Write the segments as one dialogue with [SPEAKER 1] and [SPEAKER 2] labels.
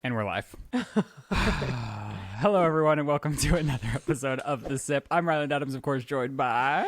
[SPEAKER 1] And we're live. Hello, everyone, and welcome to another episode of The Sip. I'm Ryland Adams, of course, joined by...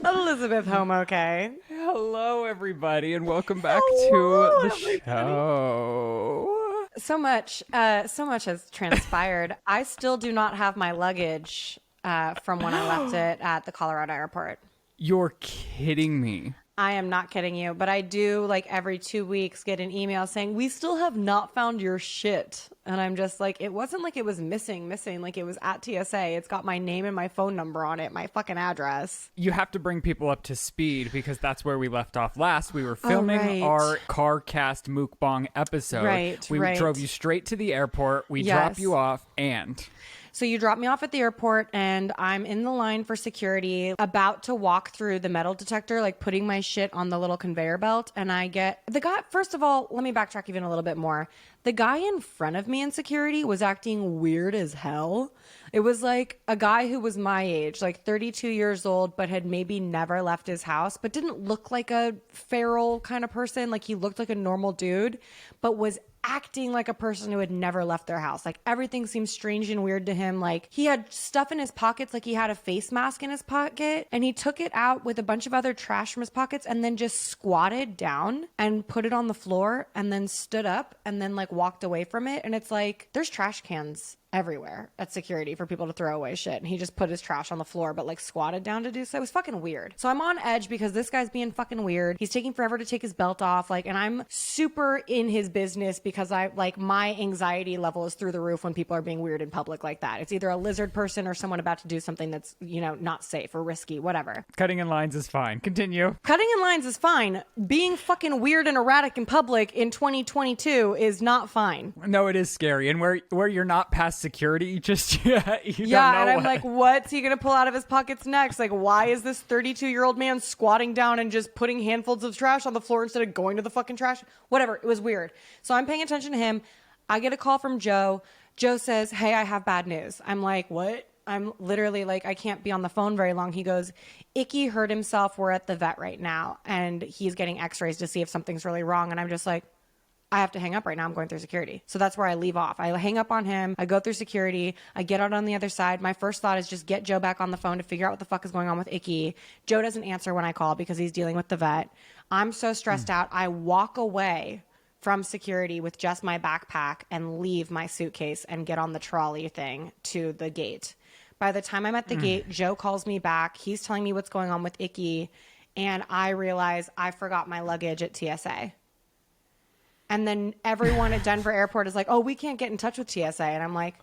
[SPEAKER 2] Elizabeth Home, okay?
[SPEAKER 1] Hello, everybody, and welcome back to the show.
[SPEAKER 2] So much has transpired. I still do not have my luggage from when I left it at the Colorado airport.
[SPEAKER 1] You're kidding me.
[SPEAKER 2] I am not kidding you, but I do like every 2 weeks get an email saying, we still have not found your shit. And I'm just like, it wasn't like it was missing. Like it was at TSA. It's got my name and my phone number on it, my fucking address.
[SPEAKER 1] You have to bring people up to speed because that's where we left off last. We were filming our car cast mukbang episode. We drove you straight to the airport. We drop you off and...
[SPEAKER 2] So you drop me off at the airport and I'm in the line for security, about to walk through the metal detector, like putting my shit on the little conveyor belt. And I get the guy, first of all, let me backtrack even a little bit more. The guy in front of me in security was acting weird as hell. It was like a guy who was my age, like 32 years old, but had maybe never left his house, but didn't look like a feral kind of person. Like he looked like a normal dude, but was acting like a person who had never left their house. Like everything seemed strange and weird to him. Like he had stuff in his pockets, like he had a face mask in his pocket, and he took it out with a bunch of other trash from his pockets and then just squatted down and put it on the floor and then stood up and then like walked away from it. And it's like, there's trash cans everywhere at security for people to throw away shit. And he just put his trash on the floor, but like squatted down to do so. It was fucking weird. So I'm on edge because this guy's being fucking weird. He's taking forever to take his belt off. Like, and I'm super in his business because I like my anxiety level is through the roof when people are being weird in public like that. It's either a lizard person or someone about to do something that's, you know, not safe or risky, whatever.
[SPEAKER 1] Cutting in lines is fine. Continue.
[SPEAKER 2] Cutting in lines is fine. Being fucking weird and erratic in public in 2022 is not fine.
[SPEAKER 1] No, it is scary. And where you're not past security, you don't know
[SPEAKER 2] and I'm like, what's he gonna pull out of his pockets next? Like, why is this 32-year-old man squatting down and just putting handfuls of trash on the floor instead of going to the fucking trash? Whatever. It was weird. So I'm paying attention to him. I get a call from Joe. Joe says, hey, I have bad news. I'm like, what? I'm literally like, I can't be on the phone very long. He goes, Icky hurt himself. We're at the vet right now. And he's getting x-rays to see if something's really wrong. And I'm just like, I have to hang up right now. I'm going through security. So that's where I leave off. I hang up on him. I go through security. I get out on the other side. My first thought is just get Joe back on the phone to figure out what the fuck is going on with Icky. Joe doesn't answer when I call because he's dealing with the vet. I'm so stressed out. I walk away from security with just my backpack and leave my suitcase and get on the trolley thing to the gate. By the time I'm at the gate, Joe calls me back. He's telling me what's going on with Icky. And I realize I forgot my luggage at TSA. And then everyone at Denver Airport is like, oh, we can't get in touch with TSA. And I'm like,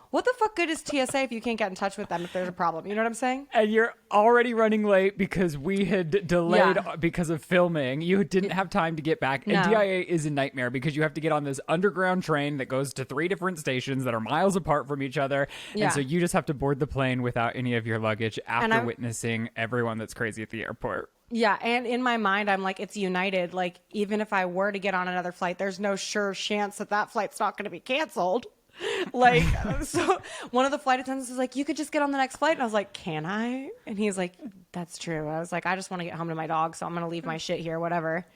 [SPEAKER 2] what the fuck good is TSA if you can't get in touch with them if there's a problem? You know what I'm saying?
[SPEAKER 1] And you're already running late because we had delayed because of filming. You didn't have time to get back. And DIA is a nightmare because you have to get on this underground train that goes to 3 different stations that are miles apart from each other. Yeah. And so you just have to board the plane without any of your luggage after witnessing everyone that's crazy at the airport.
[SPEAKER 2] Yeah, and in my mind, I'm like, it's United. Like, even if I were to get on another flight, there's no sure chance that that flight's not going to be canceled. Like, so one of the flight attendants is like, you could just get on the next flight. And I was like, can I? And he's like, that's true. I was like, I just want to get home to my dog, so I'm going to leave my shit here, whatever.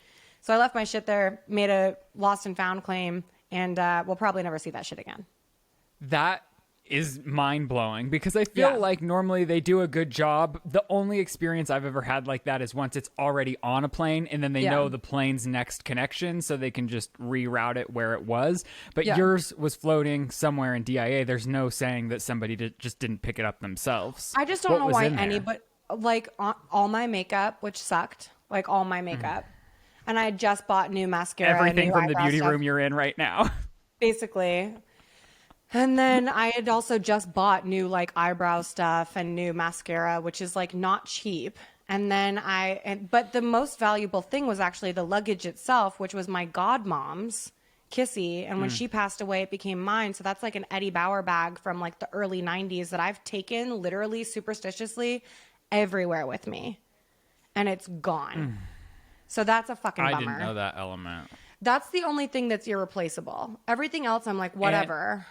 [SPEAKER 2] So I left my shit there, made a lost and found claim, and we'll probably never see that shit again.
[SPEAKER 1] That is mind-blowing because I feel like normally they do a good job. The only experience I've ever had like that is once it's already on a plane and then they know the plane's next connection so they can just reroute it where it was. But yours was floating somewhere in DIA. There's no saying that somebody just didn't pick it up themselves.
[SPEAKER 2] I just don't know why anybody, like all my makeup, which sucked, like all my makeup. And I had just bought new mascara.
[SPEAKER 1] Everything from the beauty room you're in right now. Basically.
[SPEAKER 2] And then I had also just bought new like eyebrow stuff and new mascara, which is like not cheap. And then but the most valuable thing was actually the luggage itself, which was my godmom's, Kissy. And when she passed away, it became mine. So that's like an Eddie Bauer bag from like the early 90s that I've taken literally superstitiously everywhere with me. And it's gone. So that's a fucking bummer.
[SPEAKER 1] I didn't know that element.
[SPEAKER 2] That's the only thing that's irreplaceable. Everything else, I'm like, whatever.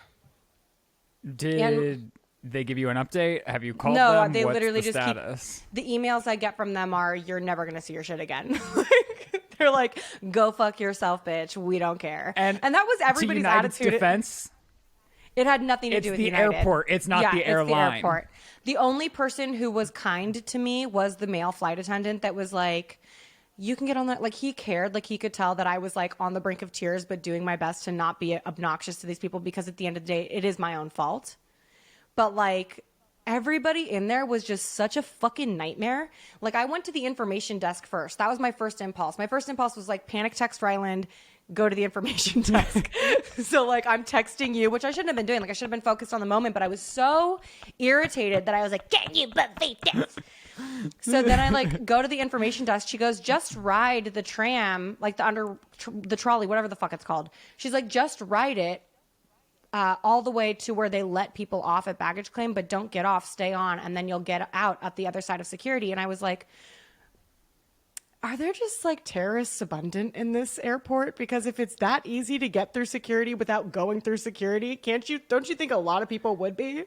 [SPEAKER 1] Did they give you an update? Have you called
[SPEAKER 2] them?
[SPEAKER 1] No,
[SPEAKER 2] they
[SPEAKER 1] What's
[SPEAKER 2] literally
[SPEAKER 1] the
[SPEAKER 2] just
[SPEAKER 1] status?
[SPEAKER 2] keep... The emails I get from them are, you're never going to see your shit again. They're like, go fuck yourself, bitch. We don't care. And that was everybody's
[SPEAKER 1] to United's
[SPEAKER 2] attitude.
[SPEAKER 1] Defense,
[SPEAKER 2] it had nothing to do with United.
[SPEAKER 1] It's the airport. It's not the airline.
[SPEAKER 2] It's the airport. The only person who was kind to me was the male flight attendant that was like, you can get on that. Like, he cared. Like, he could tell that I was like on the brink of tears, but doing my best to not be obnoxious to these people, because at the end of the day, it is my own fault. But like, everybody in there was just such a fucking nightmare. Like, I went to the information desk first. That was my first impulse. My first impulse was like, panic text Ryland, go to the information desk. So like, I'm texting you, which I shouldn't have been doing. Like, I should have been focused on the moment, but I was so irritated that I was like, can you believe this? So then I like go to the information desk. She goes, just ride the tram, like the trolley, whatever the fuck it's called. She's like, just ride it all the way to where they let people off at baggage claim, but don't get off, stay on, and then you'll get out at the other side of security. And I was like, are there just like terrorists abundant in this airport? Because if it's that easy to get through security without going through security, don't you think a lot of people would be?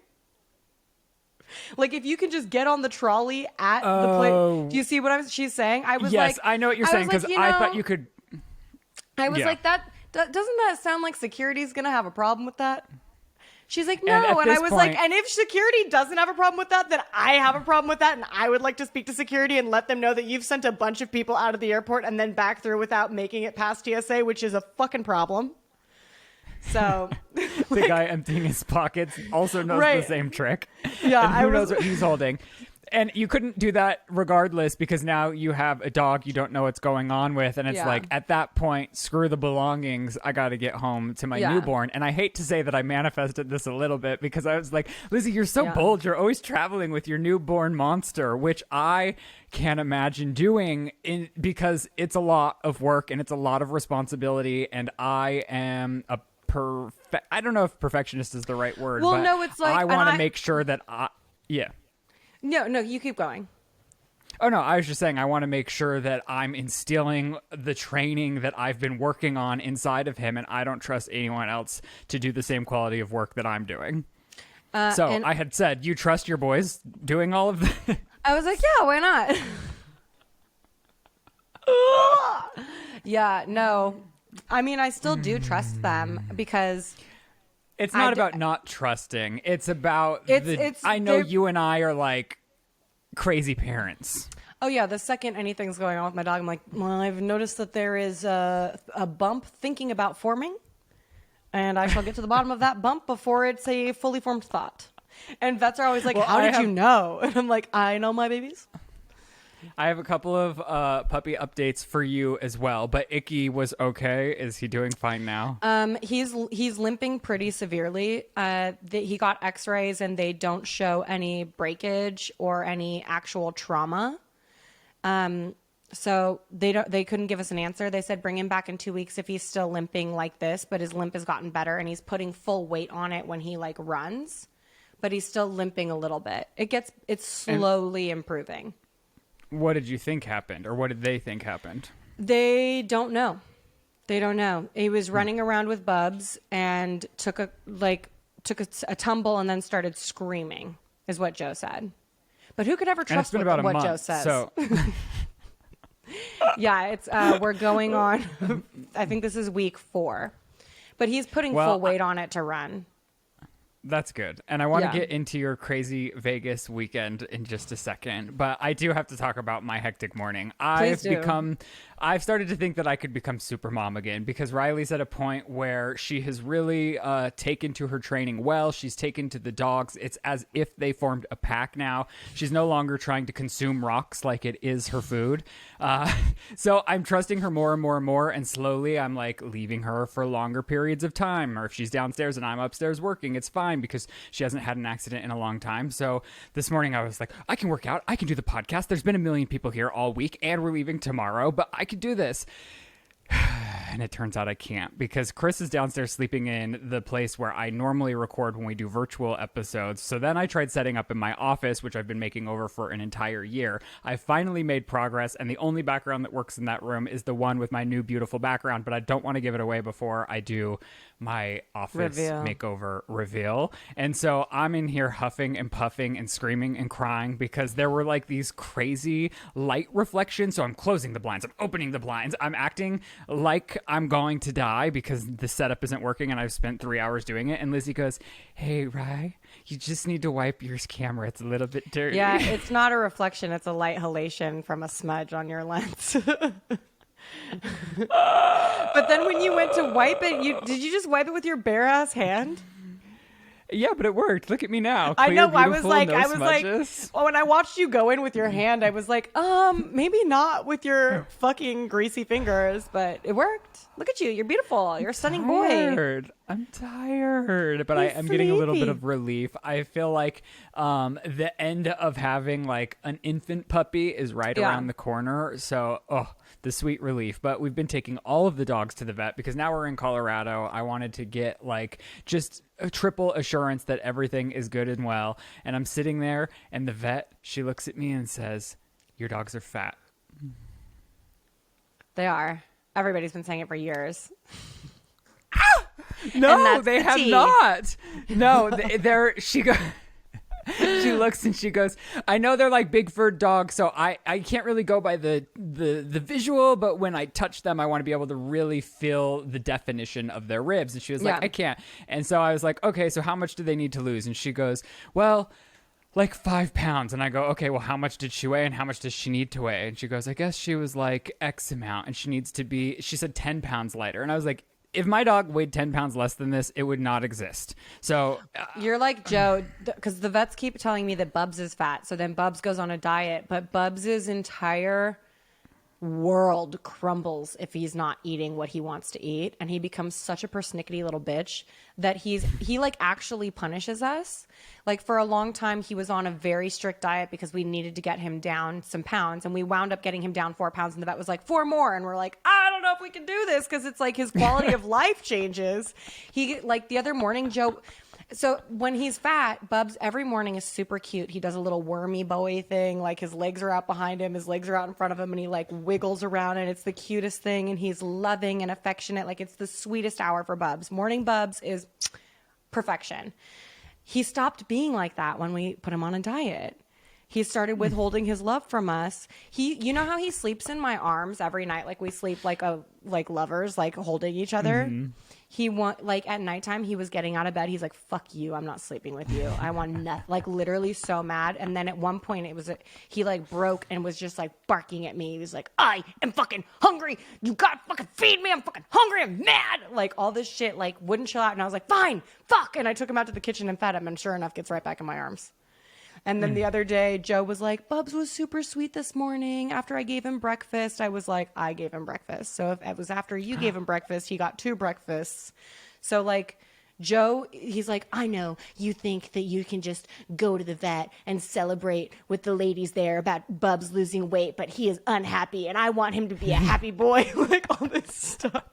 [SPEAKER 2] Like, if you can just get on the trolley at the place. Do you see what she's saying? I was like,
[SPEAKER 1] yes, I know what you're saying, because I thought you could.
[SPEAKER 2] I was like, doesn't that sound like security's going to have a problem with that? She's like, no. And I was like, and if security doesn't have a problem with that, then I have a problem with that. And I would like to speak to security and let them know that you've sent a bunch of people out of the airport and then back through without making it past TSA, which is a fucking problem. So
[SPEAKER 1] the guy emptying his pockets also knows the same trick.
[SPEAKER 2] Yeah.
[SPEAKER 1] And who knows what he's holding. And you couldn't do that regardless, because now you have a dog you don't know what's going on with. And it's like, at that point, screw the belongings. I got to get home to my newborn. And I hate to say that I manifested this a little bit, because I was like, Lizzie, you're so bold. You're always traveling with your newborn monster, which I can't imagine doing because it's a lot of work and it's a lot of responsibility. And I am I don't know if perfectionist is the right word.
[SPEAKER 2] Well,
[SPEAKER 1] but
[SPEAKER 2] no, it's like,
[SPEAKER 1] I want to make sure that
[SPEAKER 2] No, you keep going.
[SPEAKER 1] Oh, no, I was just saying I want to make sure that I'm instilling the training that I've been working on inside of him, and I don't trust anyone else to do the same quality of work that I'm doing. So I had said, you trust your boys doing all of this?
[SPEAKER 2] I was like, yeah, why not? Yeah, no. I mean, I still do trust them, because...
[SPEAKER 1] It's not about not trusting. It's about I know you and I are like crazy parents.
[SPEAKER 2] Oh, yeah. The second anything's going on with my dog, I'm like, well, I've noticed that there is a bump thinking about forming, and I shall get to the bottom of that bump before it's a fully formed thought. And vets are always like, how did you know? And I'm like, I know my babies.
[SPEAKER 1] I have a couple of puppy updates for you as well, but Icky was okay. Is he doing fine now?
[SPEAKER 2] He's limping pretty severely. He got X-rays and they don't show any breakage or any actual trauma. So they couldn't give us an answer. They said bring him back in 2 weeks if he's still limping like this, but his limp has gotten better and he's putting full weight on it when he like runs, but he's still limping a little bit. It's slowly improving.
[SPEAKER 1] What did you think happened, or what did they think happened?
[SPEAKER 2] They don't know. He was running around with Bubs and took a tumble and then started screaming, is what Joe said. But who could ever trust what
[SPEAKER 1] month,
[SPEAKER 2] Joe says?
[SPEAKER 1] So.
[SPEAKER 2] Yeah, it's we're going on. I think this is week 4, but he's putting full weight on it to run.
[SPEAKER 1] That's good. And I want to get into your crazy Vegas weekend in just a second, but I do have to talk about my hectic morning. I've started to think that I could become super mom again, because Riley's at a point where she has really taken to her training well. She's taken to the dogs. It's as if they formed a pack now. She's no longer trying to consume rocks like it is her food. So I'm trusting her more and more and more. And slowly I'm like leaving her for longer periods of time. Or if she's downstairs and I'm upstairs working, it's fine because she hasn't had an accident in a long time. So this morning I was like, I can work out. I can do the podcast. There's been a million people here all week and we're leaving tomorrow, but I could do this. And it turns out I can't because Chris is downstairs sleeping in the place where I normally record when we do virtual episodes. So then I tried setting up in my office, which I've been making over for an entire year. I finally made progress, and the only background that works in that room is the one with my new beautiful background, but I don't want to give it away before I do my office makeover reveal. And so I'm in here huffing and puffing and screaming and crying because there were like these crazy light reflections. So I'm closing the blinds, I'm opening the blinds, I'm acting like I'm going to die because the setup isn't working and I've spent 3 hours doing it. And Lizzie goes, "Hey, Rye, you just need to wipe your camera. It's a little bit dirty."
[SPEAKER 2] Yeah, it's not a reflection. It's a light halation from a smudge on your lens. But then when you went to wipe it, did you just wipe it with your bare ass hand?
[SPEAKER 1] Yeah, but it worked. Look at me now.
[SPEAKER 2] Clear, I know. I was like,
[SPEAKER 1] smudges.
[SPEAKER 2] well, when I watched you go in with your hand, I was like, maybe not with your fucking greasy fingers, but it worked. Look at you. You're beautiful. You're a stunning boy.
[SPEAKER 1] I'm tired, but I'm getting a little bit of relief. I feel like the end of having like an infant puppy is right around the corner. So, the sweet relief. But we've been taking all of the dogs to the vet because now we're in Colorado. I wanted to get like just a triple assurance that everything is good and well. And I'm sitting there and the vet, she looks at me and says, "Your dogs are fat."
[SPEAKER 2] They are. Everybody's been saying it for years.
[SPEAKER 1] No, they have not. No, she goes. She looks and she goes, "I know they're like big furred dogs, so I can't really go by the visual, but when I touch them, I want to be able to really feel the definition of their ribs." And she was like, "I can't." And so I was like, "Okay, so how much do they need to lose?" And she goes, "Well, like 5 pounds." And I go, "Okay, well, how much did she weigh and how much does she need to weigh?" And she goes, "I guess she was like X amount and she needs to be," she said 10 pounds lighter. And I was like, if my dog weighed 10 pounds less than this, it would not exist. So
[SPEAKER 2] you're like Joe, because the vets keep telling me that Bubs is fat. So then Bubs goes on a diet, but Bubs's entire world crumbles if he's not eating what he wants to eat, and he becomes such a persnickety little bitch that he like actually punishes us. Like for a long time he was on a very strict diet because we needed to get him down some pounds, and we wound up getting him down 4 pounds, and the vet was like 4 more, and we're like, I don't know if we can do this because it's like his quality of life changes. He like the other morning, Joe, so when he's fat, Bubs every morning is super cute. He does a little wormy bowie thing. Like his legs are out behind him. His legs are out in front of him. And he like wiggles around. And it's the cutest thing. And he's loving and affectionate. Like it's the sweetest hour for Bubs. Morning Bubs is perfection. He stopped being like that when we put him on a diet. He started withholding his love from us. You know how he sleeps in my arms every night? Like we sleep like lovers, like holding each other. Mm-hmm. Like at nighttime, he was getting out of bed. He's like, "Fuck you. I'm not sleeping with you. I want nothing." Like literally so mad. And then at one point he like broke and was just like barking at me. He was like, "I am fucking hungry. You gotta fucking feed me. I'm fucking hungry. I'm mad." Like all this shit, like wouldn't chill out. And I was like, "Fine, fuck." And I took him out to the kitchen and fed him. And sure enough, gets right back in my arms. And then the other day, Joe was like, "Bubs was super sweet this morning. After I gave him breakfast," I was like, "I gave him breakfast. So if it was after you gave him breakfast, he got 2 breakfasts." So like Joe, he's like, "I know you think that you can just go to the vet and celebrate with the ladies there about Bubs losing weight, but he is unhappy and I want him to be a happy boy." Like all this stuff.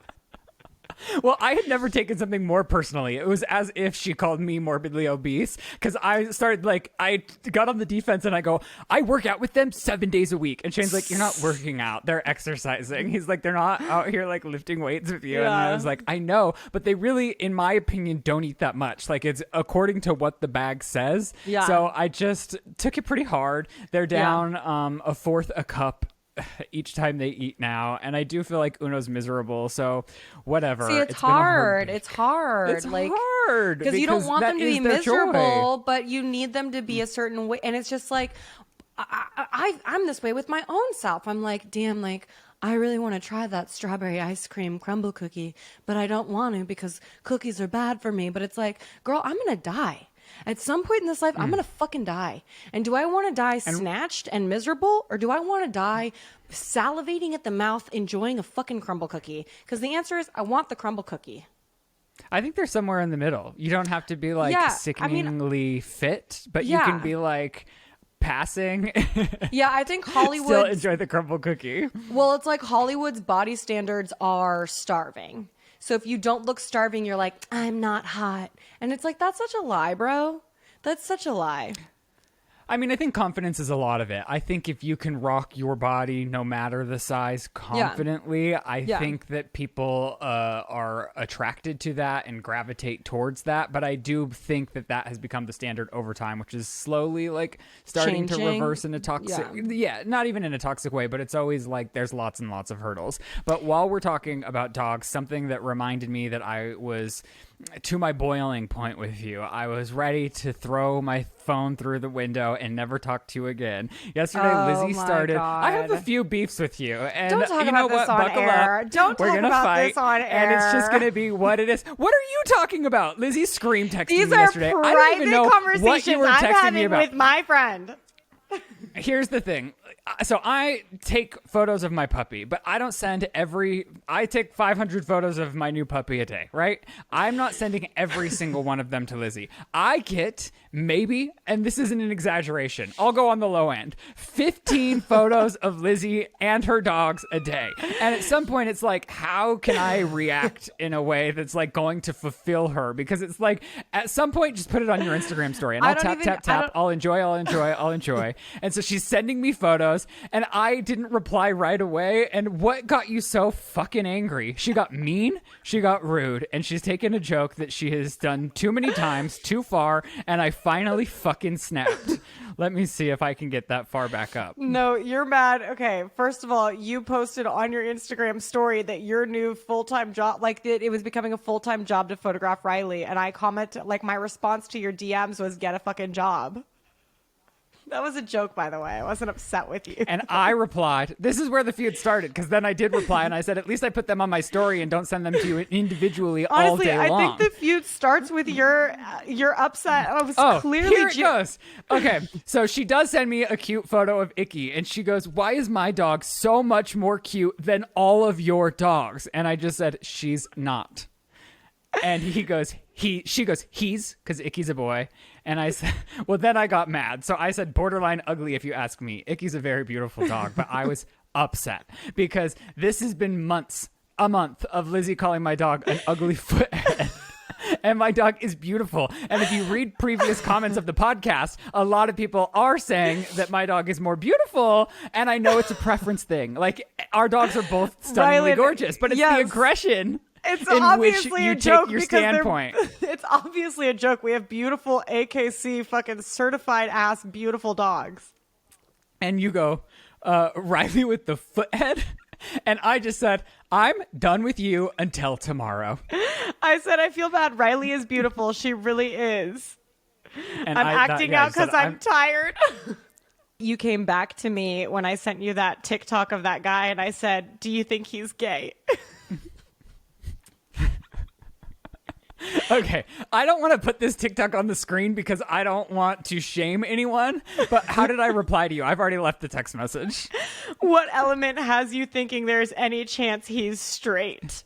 [SPEAKER 1] Well, I had never taken something more personally. It was as if she called me morbidly obese because I started I got on the defense and I go, "I work out with them 7 days a week." And Shane's like, "You're not working out. They're exercising." He's like, "They're not out here like lifting weights with you." Yeah. And I was like, "I know, but they really, in my opinion, don't eat that much. Like it's according to what the bag says." Yeah. So I just took it pretty hard. They're down a fourth a cup each time they eat now, and I do feel like Uno's miserable, so whatever.
[SPEAKER 2] See, it's hard. It's hard.
[SPEAKER 1] It's like hard
[SPEAKER 2] because you don't want them to be miserable, but you need them to be a certain way. And it's just like I'm this way with my own self. I'm like, damn, like I really want to try that strawberry ice cream crumble cookie, but I don't want to because cookies are bad for me. But it's like, girl, I'm gonna die. At some point in this life, I'm going to fucking die. And do I want to die snatched and miserable? Or do I want to die salivating at the mouth, enjoying a fucking crumble cookie? Because the answer is, I want the crumble cookie.
[SPEAKER 1] I think they're somewhere in the middle. You don't have to be like sickeningly fit, but you can be like, passing.
[SPEAKER 2] Yeah, I think Hollywood
[SPEAKER 1] Still enjoy the crumble cookie.
[SPEAKER 2] Well, it's like Hollywood's body standards are starving. So if you don't look starving, you're like, I'm not hot. And it's like, that's such a lie, bro. That's such a lie.
[SPEAKER 1] I mean, I think confidence is a lot of it. I think if you can rock your body, no matter the size, confidently, I think that people are attracted to that and gravitate towards that. But I do think that that has become the standard over time, which is slowly like starting to reverse in a toxic, not even in a toxic way, but it's always like there's lots and lots of hurdles. But while we're talking about dogs, something that reminded me that I was to my boiling point with you, I was ready to throw my phone through the window and never talk to you again. Yesterday, Lizze started. God. I have a few beefs with you, and
[SPEAKER 2] don't talk
[SPEAKER 1] you
[SPEAKER 2] about
[SPEAKER 1] know
[SPEAKER 2] this
[SPEAKER 1] what?
[SPEAKER 2] on
[SPEAKER 1] Buckle
[SPEAKER 2] air.
[SPEAKER 1] up.
[SPEAKER 2] Don't
[SPEAKER 1] We're
[SPEAKER 2] talk
[SPEAKER 1] gonna
[SPEAKER 2] about
[SPEAKER 1] fight,
[SPEAKER 2] this on air,
[SPEAKER 1] and it's just gonna be what it is. What are you talking about? Lizzie scream texted
[SPEAKER 2] These
[SPEAKER 1] me
[SPEAKER 2] are
[SPEAKER 1] yesterday. I don't even know what you were
[SPEAKER 2] I'm
[SPEAKER 1] texting
[SPEAKER 2] having
[SPEAKER 1] me about.
[SPEAKER 2] with my friend.
[SPEAKER 1] Here's the thing. So I take photos of my puppy, but I don't send I take 500 photos of my new puppy a day, right? I'm not sending every single one of them to Lizzie. I get maybe, and this isn't an exaggeration, I'll go on the low end, 15 photos of Lizzie and her dogs a day. And at some point it's like, how can I react in a way that's like going to fulfill her? Because it's like, at some point, just put it on your Instagram story and I'll tap. I'll enjoy. And so she's sending me photos and I didn't reply right away. And what got you so fucking angry? She got mean, she got rude, and she's taken a joke that she has done too many times, too far, and I finally fucking snapped. Let me see if I can get that far back up.
[SPEAKER 2] No, you're mad. Okay, first of all, you posted on your Instagram story that your new full-time job, like it was becoming a full-time job to photograph Riley, and I commented, like my response to your DMs was, get a fucking job. That was a joke, by the way. I wasn't upset with you.
[SPEAKER 1] And I replied, this is where the feud started, because then I did reply, and I said, at least I put them on my story and don't send them to you individually. Honestly, all day long.
[SPEAKER 2] I think the feud starts with your upset. I was clearly...
[SPEAKER 1] Here it goes. Okay, so she does send me a cute photo of Icky, and she goes, why is my dog so much more cute than all of your dogs? And I just said, she's not. And she goes, he's, because Icky's a boy. And I said, well, then I got mad. So I said, borderline ugly if you ask me. Icky's a very beautiful dog, but I was upset because this has been a month of Lizzie calling my dog an ugly foothead. And my dog is beautiful. And if you read previous comments of the podcast, a lot of people are saying that my dog is more beautiful. And I know it's a preference thing. Like, our dogs are both stunningly gorgeous, but it's the aggression.
[SPEAKER 2] It's
[SPEAKER 1] in
[SPEAKER 2] obviously
[SPEAKER 1] which you
[SPEAKER 2] a
[SPEAKER 1] take
[SPEAKER 2] joke
[SPEAKER 1] your
[SPEAKER 2] because
[SPEAKER 1] standpoint.
[SPEAKER 2] It's obviously a joke. We have beautiful AKC fucking certified ass beautiful dogs.
[SPEAKER 1] And you go, Riley with the foothead? And I just said, I'm done with you until tomorrow.
[SPEAKER 2] I said, I feel bad. Riley is beautiful. She really is.
[SPEAKER 1] And
[SPEAKER 2] I'm acting out because I'm tired. You came back to me when I sent you that TikTok of that guy, and I said, do you think he's gay?
[SPEAKER 1] Okay, I don't want to put this TikTok on the screen because I don't want to shame anyone, but how did I reply to you? I've already left the text message.
[SPEAKER 2] What element has you thinking there's any chance he's straight?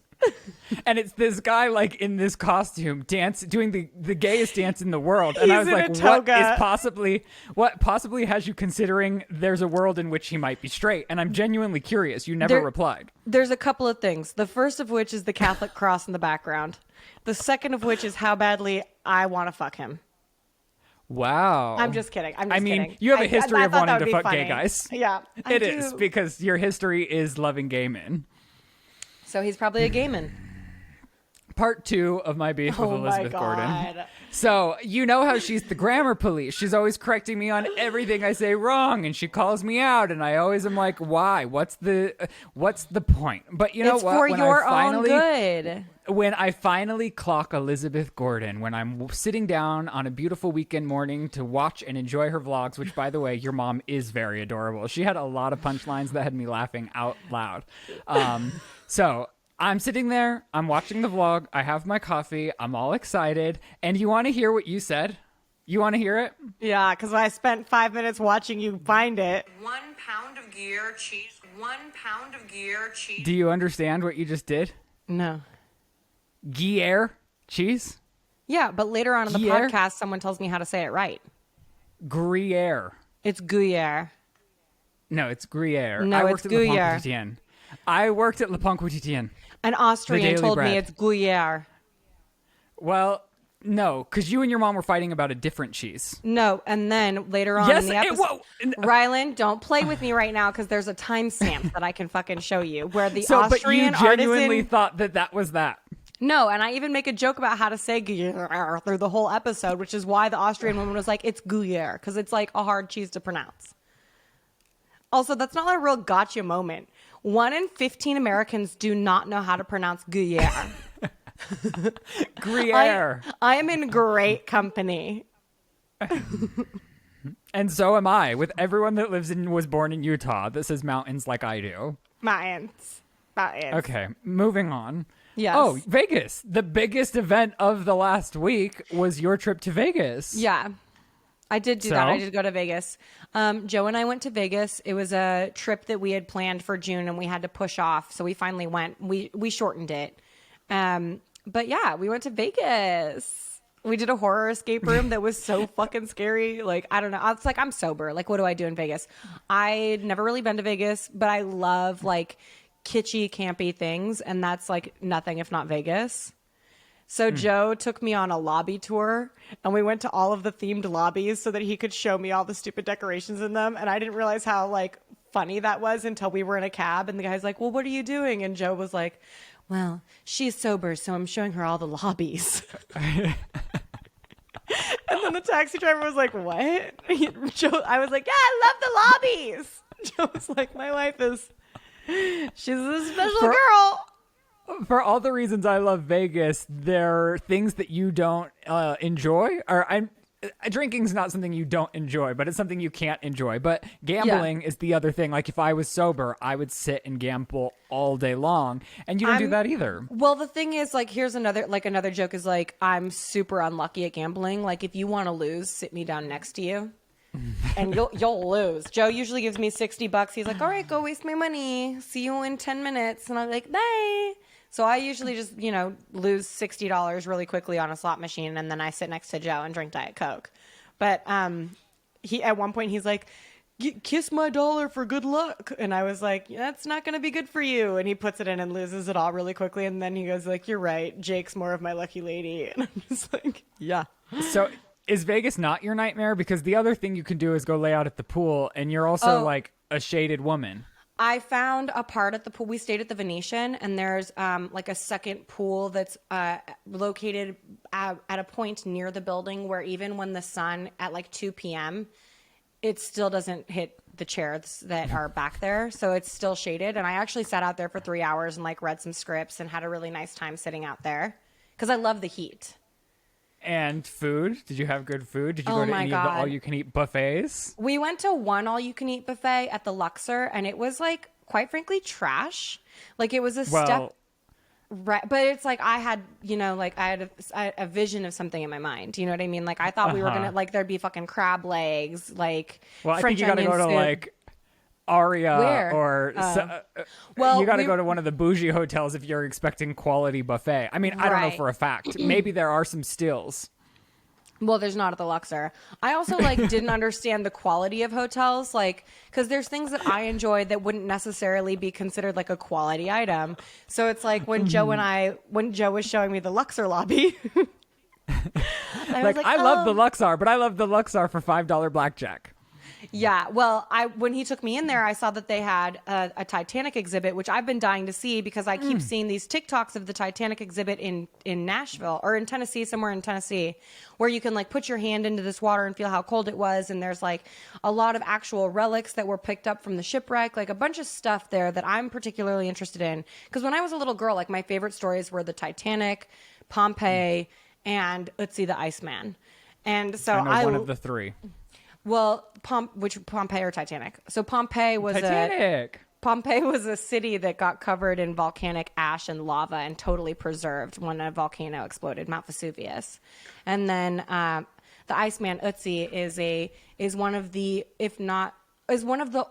[SPEAKER 1] And it's this guy like in this costume doing the gayest dance in the world. And I was like, what possibly has you considering there's a world in which he might be straight? And I'm genuinely curious. You never replied.
[SPEAKER 2] There's a couple of things. The first of which is the Catholic cross in the background. The second of which is how badly I want to fuck him.
[SPEAKER 1] Wow.
[SPEAKER 2] I'm just kidding. I
[SPEAKER 1] mean, you have a history of wanting to fuck
[SPEAKER 2] funny.
[SPEAKER 1] gay guys.
[SPEAKER 2] Yeah.
[SPEAKER 1] It is because your history is loving gay men.
[SPEAKER 2] So he's probably a gay man.
[SPEAKER 1] Part 2 of my beef with Elizabeth Gordon. So you know how she's the grammar police. She's always correcting me on everything I say wrong, and she calls me out, and I always am like, why? What's the point? But you know
[SPEAKER 2] it's
[SPEAKER 1] what?
[SPEAKER 2] For your own good.
[SPEAKER 1] When I finally clock Elizabeth Gordon, when I'm sitting down on a beautiful weekend morning to watch and enjoy her vlogs, which, by the way, your mom is very adorable. She had a lot of punchlines that had me laughing out loud. So I'm sitting there, I'm watching the vlog, I have my coffee, I'm all excited, and you want to hear what you said? You want to hear it?
[SPEAKER 2] Yeah, because I spent 5 minutes watching you find it.
[SPEAKER 3] 1 pound of Gruyere cheese. 1 pound of Gruyere cheese.
[SPEAKER 1] Do you understand what you just did?
[SPEAKER 2] No.
[SPEAKER 1] Gruyere cheese?
[SPEAKER 2] Yeah, but later on in the podcast, someone tells me how to say it right.
[SPEAKER 1] Gruyere.
[SPEAKER 2] It's Gruyere.
[SPEAKER 1] No, it's Gruyere.
[SPEAKER 2] No,
[SPEAKER 1] I
[SPEAKER 2] it's
[SPEAKER 1] worked at Le Pont
[SPEAKER 2] Gruyere.
[SPEAKER 1] Quotidien. I worked at Le Pont Quotidien.
[SPEAKER 2] An Austrian
[SPEAKER 1] Daily
[SPEAKER 2] told
[SPEAKER 1] Bread.
[SPEAKER 2] me it's Gruyere.
[SPEAKER 1] Well, no, because you and your mom were fighting about a different cheese.
[SPEAKER 2] No, and then later on
[SPEAKER 1] Yes,
[SPEAKER 2] in the episode,
[SPEAKER 1] whoa.
[SPEAKER 2] Ryland, don't play with me right now because there's a timestamp that I can fucking show you where the
[SPEAKER 1] So, but
[SPEAKER 2] Austrian
[SPEAKER 1] you genuinely
[SPEAKER 2] artisan.
[SPEAKER 1] thought that was that.
[SPEAKER 2] No, and I even make a joke about how to say Gruyere through the whole episode, which is why the Austrian woman was like, it's Gruyere, because it's like a hard cheese to pronounce. Also, that's not a real gotcha moment. 1 in 15 Americans do not know how to pronounce Gruyere.
[SPEAKER 1] Gruyere.
[SPEAKER 2] I am in great company.
[SPEAKER 1] And so am I, with everyone that was born in Utah that says mountains like I do.
[SPEAKER 2] Mountains.
[SPEAKER 1] Okay, moving on.
[SPEAKER 2] Yes.
[SPEAKER 1] Oh, Vegas. The biggest event of the last week was your trip to Vegas.
[SPEAKER 2] Yeah. I did do
[SPEAKER 1] So?
[SPEAKER 2] that. I did go to Vegas. Joe and I went to Vegas. It was a trip that we had planned for June and we had to push off. So we finally went. We shortened it. But yeah, we went to Vegas. We did a horror escape room that was so fucking scary. Like, I don't know. It's like, I'm sober. Like, what do I do in Vegas? I'd never really been to Vegas, but I love like kitschy, campy things. And that's like nothing if not Vegas. So Joe took me on a lobby tour and we went to all of the themed lobbies so that he could show me all the stupid decorations in them. And I didn't realize how like funny that was until we were in a cab and the guy's like, well, what are you doing? And Joe was like, well, she's sober, so I'm showing her all the lobbies. And then the taxi driver was like, what? Joe, I was like, yeah, I love the lobbies. Joe was like, my wife is, she's a special girl.
[SPEAKER 1] For all the reasons I love Vegas, there are things that you don't enjoy. Drinking's not something you don't enjoy, but it's something you can't enjoy. But gambling is the other thing. Like if I was sober, I would sit and gamble all day long, and you don't do that either.
[SPEAKER 2] Well, the thing is, like, here's another joke is like, I'm super unlucky at gambling. Like, if you want to lose, sit me down next to you. And you'll lose. Joe usually gives me $60. He's like, all right, go waste my money. See you in 10 minutes. And I'm like, bye. So I usually just, lose $60 really quickly on a slot machine. And then I sit next to Joe and drink Diet Coke. But he at one point, he's like, kiss my dollar for good luck. And I was like, that's not going to be good for you. And he puts it in and loses it all really quickly. And then he goes like, you're right. Jake's more of my lucky lady. And I'm just like, yeah.
[SPEAKER 1] So is Vegas not your nightmare? Because the other thing you can do is go lay out at the pool, and you're also like a shaded woman.
[SPEAKER 2] I found a part at the pool. We stayed at the Venetian, and there's like a second pool that's located at a point near the building where even when the sun at like 2 p.m., it still doesn't hit the chairs that are back there. So it's still shaded. And I actually sat out there for 3 hours and like read some scripts and had a really nice time sitting out there because I love the heat.
[SPEAKER 1] And food? Did you have good food? Did you
[SPEAKER 2] Oh
[SPEAKER 1] go to
[SPEAKER 2] my
[SPEAKER 1] any of the
[SPEAKER 2] God.
[SPEAKER 1] all-you-can-eat buffets?
[SPEAKER 2] We went to one all-you-can-eat buffet at the Luxor, and it was like, quite frankly, trash. Like it was a step, right? But it's like I had, I had a vision of something in my mind. You know what I mean? Like I thought we were gonna there'd be fucking crab legs, like
[SPEAKER 1] Well, I
[SPEAKER 2] French
[SPEAKER 1] think you gotta
[SPEAKER 2] onion
[SPEAKER 1] go to
[SPEAKER 2] soup.
[SPEAKER 1] like Aria
[SPEAKER 2] Where?
[SPEAKER 1] or
[SPEAKER 2] Well,
[SPEAKER 1] you gotta go to one of the bougie hotels if you're expecting quality buffet. I mean, I don't know
[SPEAKER 2] Right.
[SPEAKER 1] for a fact. Maybe there are some stills.
[SPEAKER 2] Well, there's not at the Luxor. I also didn't understand the quality of hotels, because there's things that I enjoy that wouldn't necessarily be considered like a quality item. So it's like when Joe was showing me the Luxor lobby, I was
[SPEAKER 1] I love the Luxor, but I love the Luxor for $5 blackjack.
[SPEAKER 2] Yeah, well, when he took me in there, I saw that they had a Titanic exhibit, which I've been dying to see because I keep seeing these TikToks of the Titanic exhibit in Nashville or in Tennessee, somewhere in Tennessee, where you can put your hand into this water and feel how cold it was. And there's a lot of actual relics that were picked up from the shipwreck, a bunch of stuff there that I'm particularly interested in. Because when I was a little girl, my favorite stories were the Titanic, Pompeii, and Ötzi the Iceman. And so
[SPEAKER 1] I know one of the three.
[SPEAKER 2] Well, Pompeii or Titanic? So Pompeii was a city that got covered in volcanic ash and lava and totally preserved when a volcano exploded, Mount Vesuvius. And then the Iceman Ötzi is one of the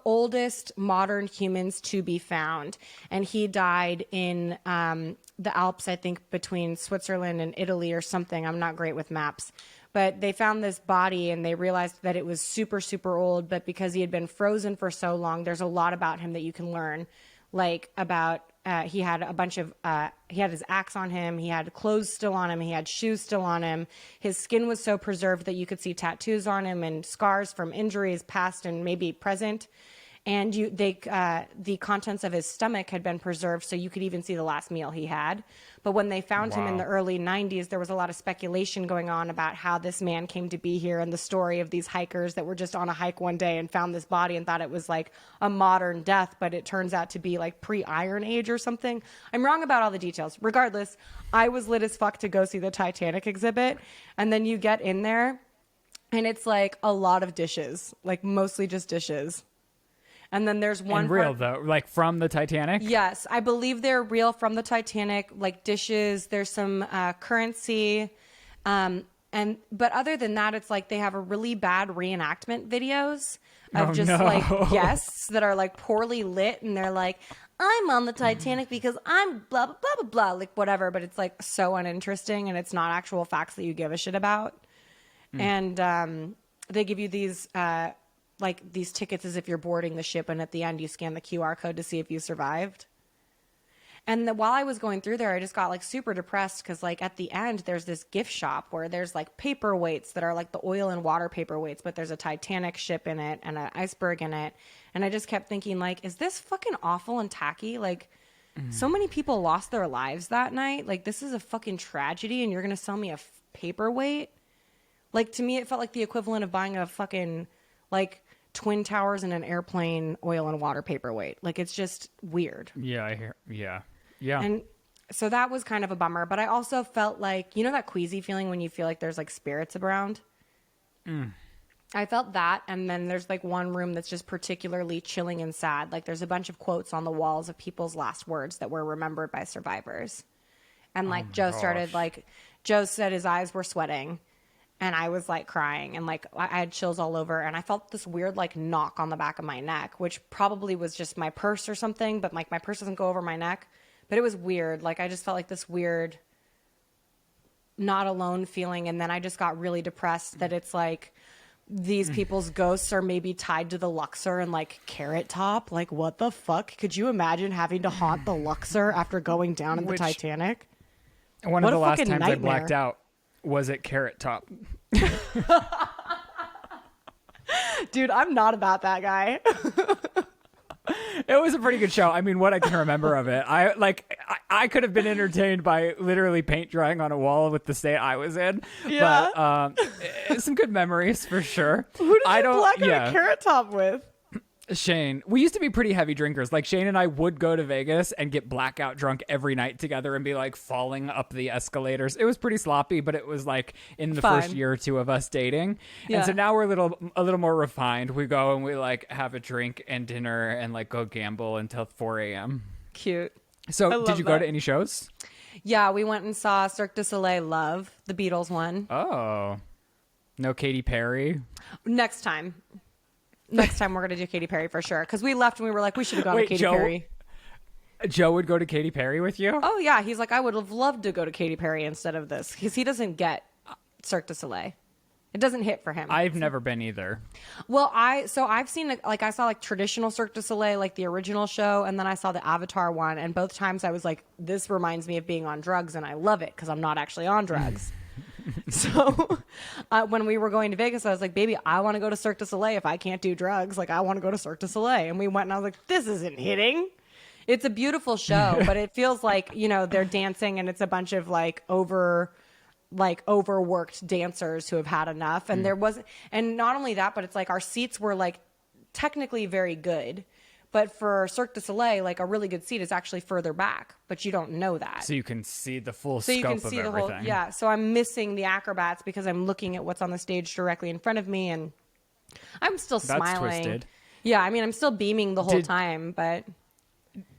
[SPEAKER 2] oldest modern humans to be found, and he died in the Alps, I think, between Switzerland and Italy or something. I'm not great with maps. But they found this body and they realized that it was super, super old. But because he had been frozen for so long, there's a lot about him that you can learn. Like about he had a bunch of he had his axe on him, he had clothes still on him, he had shoes still on him. His skin was so preserved that you could see tattoos on him and scars from injuries past and maybe present. And the contents of his stomach had been preserved, so you could even see the last meal he had. But when they found him in the early 90s, there was a lot of speculation going on about how this man came to be here, and the story of these hikers that were just on a hike one day and found this body and thought it was like a modern death, but it turns out to be like pre-Iron Age or something. I'm wrong about all the details. Regardless, I was lit as fuck to go see the Titanic exhibit, and then you get in there, and it's like a lot of dishes, like mostly just dishes. And then there's one
[SPEAKER 1] and real though, like from the Titanic.
[SPEAKER 2] Yes, I believe they're real from the Titanic, like dishes. There's some currency, but other than that, it's like they have a really bad reenactment videos of like guests that are like poorly lit, and they're like, "I'm on the Titanic because I'm blah blah blah blah blah," like whatever. But it's like so uninteresting, and it's not actual facts that you give a shit about. And they give you these. Like these tickets as if you're boarding the ship, and at the end you scan the QR code to see if you survived. And while I was going through there, I just got like super depressed because like at the end there's this gift shop where there's like paperweights that are like the oil and water paperweights, but there's a Titanic ship in it and an iceberg in it. And I just kept thinking like, is this fucking awful and tacky? Like so many people lost their lives that night. Like this is a fucking tragedy, and you're going to sell me a paperweight? Like to me, it felt like the equivalent of buying a fucking like Twin Towers and an airplane oil and water paperweight. Like it's just weird.
[SPEAKER 1] Yeah, I hear. Yeah.
[SPEAKER 2] And so that was kind of a bummer. But I also felt like, you know, that queasy feeling when you feel like there's like spirits around. I felt that. And then there's like one room that's just particularly chilling and sad. Like there's a bunch of quotes on the walls of people's last words that were remembered by survivors. And like Joe said his eyes were sweating. And I was like crying, and like I had chills all over, and I felt this weird like knock on the back of my neck, which probably was just my purse or something, but like my purse doesn't go over my neck. But it was weird. Like I just felt like this weird not alone feeling, and then I just got really depressed that it's like these people's ghosts are maybe tied to the Luxor and like Carrot Top. Like what the fuck? Could you imagine having to haunt the Luxor after going down in the Titanic?
[SPEAKER 1] One of the last times I blacked out was at Carrot Top.
[SPEAKER 2] Dude, I'm not about that guy.
[SPEAKER 1] It was a pretty good show. I mean, what I can remember of it, I could have been entertained by literally paint drying on a wall with the state I was in.
[SPEAKER 2] Yeah.
[SPEAKER 1] But some good memories for sure.
[SPEAKER 2] Who did you black out a Carrot Top with?
[SPEAKER 1] Shane. We used to be pretty heavy drinkers. Like Shane and I would go to Vegas and get blackout drunk every night together and be like falling up the escalators. It was pretty sloppy, but it was like in the first year or two of us dating. Yeah. And so now we're a little more refined. We go and we like have a drink and dinner and like go gamble until 4 a.m.
[SPEAKER 2] Cute.
[SPEAKER 1] So did you go to any shows?
[SPEAKER 2] Yeah, we went and saw Cirque du Soleil Love, the Beatles one.
[SPEAKER 1] Oh. No Katy Perry?
[SPEAKER 2] Next time we're going to do Katy Perry for sure. Because we left and we were like, we should have gone to Katy Perry.
[SPEAKER 1] Joe would go to Katy Perry with you?
[SPEAKER 2] Oh, yeah. He's like, I would have loved to go to Katy Perry instead of this. Because he doesn't get Cirque du Soleil. It doesn't hit for him.
[SPEAKER 1] I've never been either.
[SPEAKER 2] Well, I've seen, like, I saw, like, traditional Cirque du Soleil, like, the original show, and then I saw the Avatar one, and both times I was like, this reminds me of being on drugs, and I love it, because I'm not actually on drugs. So when we were going to Vegas, I was like, baby, I want to go to Cirque du Soleil if I can't do drugs. Like, I want to go to Cirque du Soleil. And we went, and I was like, this isn't hitting. It's a beautiful show, but it feels like, you know, they're dancing, and it's a bunch of, like, overworked dancers who have had enough. And there wasn't, and not only that, but it's like our seats were like technically very good, but for Cirque du Soleil, like a really good seat is actually further back, but you don't know that.
[SPEAKER 1] So you can see the full scope of everything. The whole,
[SPEAKER 2] yeah. So I'm missing the acrobats because I'm looking at what's on the stage directly in front of me, and I'm still smiling.
[SPEAKER 1] That's twisted.
[SPEAKER 2] Yeah. I mean, I'm still beaming the whole time, but.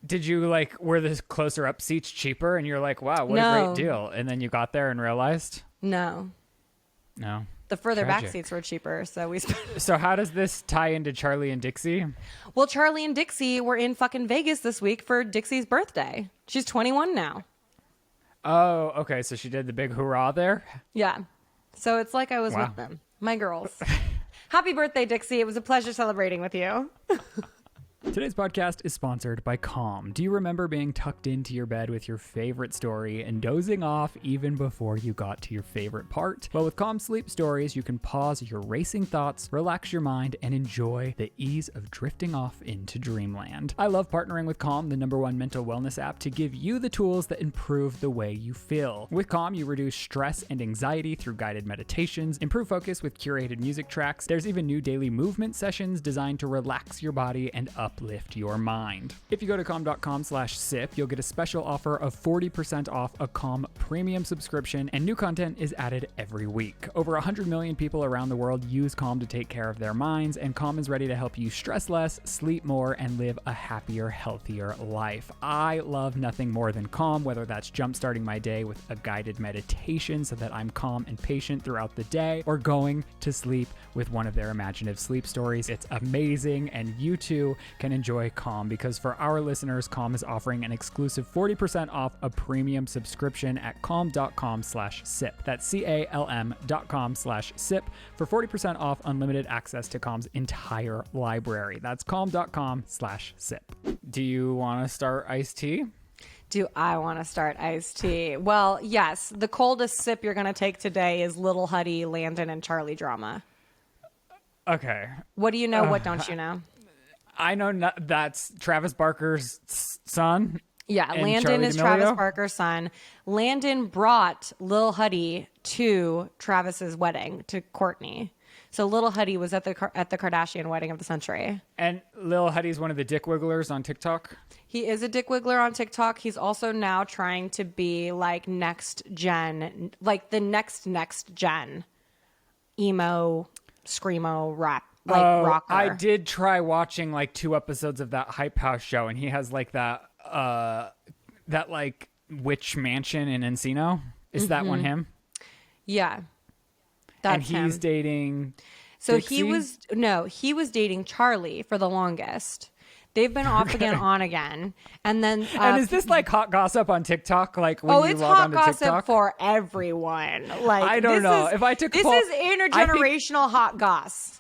[SPEAKER 1] Did you like, were the closer up seats cheaper and you're like, wow, what a great deal? And then you got there and realized?
[SPEAKER 2] No.
[SPEAKER 1] The
[SPEAKER 2] The further back seats were cheaper, so we spent.
[SPEAKER 1] So how does this tie into Charli and Dixie?
[SPEAKER 2] Well, Charli and Dixie were in fucking Vegas this week for Dixie's birthday. She's 21 now.
[SPEAKER 1] Oh, okay. So she did the big hurrah there?
[SPEAKER 2] Yeah. So it's like I was with them. My girls. Happy birthday, Dixie. It was a pleasure celebrating with you.
[SPEAKER 1] Today's podcast is sponsored by Calm. Do you remember being tucked into your bed with your favorite story and dozing off even before you got to your favorite part? Well, with Calm Sleep Stories, you can pause your racing thoughts, relax your mind, and enjoy the ease of drifting off into dreamland. I love partnering with Calm, the #1 mental wellness app, to give you the tools that improve the way you feel. With Calm, you reduce stress and anxiety through guided meditations, improve focus with curated music tracks. There's even new daily movement sessions designed to relax your body and uplift your mind. If you go to calm.com/sip, you'll get a special offer of 40% off a Calm premium subscription, and new content is added every week. Over 100 million people around the world use Calm to take care of their minds, and Calm is ready to help you stress less, sleep more, and live a happier, healthier life. I love nothing more than Calm, whether that's jumpstarting my day with a guided meditation so that I'm calm and patient throughout the day, or going to sleep with one of their imaginative sleep stories. It's amazing, and you too can enjoy Calm, because for our listeners, Calm is offering an exclusive 40% off a premium subscription at calm.com/sip. That's CALM.com/sip for 40% off unlimited access to Calm's entire library. That's calm.com/sip. Do you want to start iced tea?
[SPEAKER 2] Do I want to start iced tea? Well, yes. The coldest sip you're going to take today is Little Huddy, Landon, and Charli drama.
[SPEAKER 1] Okay.
[SPEAKER 2] What do you know? What don't you know?
[SPEAKER 1] I know that's Travis Barker's son.
[SPEAKER 2] Yeah,
[SPEAKER 1] and
[SPEAKER 2] Landon
[SPEAKER 1] Charli
[SPEAKER 2] is
[SPEAKER 1] D'Amelio?
[SPEAKER 2] Travis Barker's son. Landon brought Lil Huddy to Travis's wedding, to Courtney. So Lil Huddy was at the Kardashian wedding of the century.
[SPEAKER 1] And Lil Huddy's one of the dick wigglers on TikTok.
[SPEAKER 2] He is a dick wiggler on TikTok. He's also now trying to be like next gen, like the next gen emo, screamo, rap. Like rocker.
[SPEAKER 1] I did try watching like 2 episodes of that Hype House show, and he has like that like witch mansion in Encino. Is that one him?
[SPEAKER 2] Yeah, that's
[SPEAKER 1] and he's
[SPEAKER 2] him.
[SPEAKER 1] dating.
[SPEAKER 2] So
[SPEAKER 1] Dixie?
[SPEAKER 2] he was dating Charli for the longest. They've been off again, on again, and then.
[SPEAKER 1] And is this like hot gossip on TikTok? Like when you
[SPEAKER 2] it's
[SPEAKER 1] log
[SPEAKER 2] hot
[SPEAKER 1] onto
[SPEAKER 2] gossip
[SPEAKER 1] TikTok?
[SPEAKER 2] for everyone. Like
[SPEAKER 1] I don't know. If I took
[SPEAKER 2] this
[SPEAKER 1] full-
[SPEAKER 2] is intergenerational hot goss.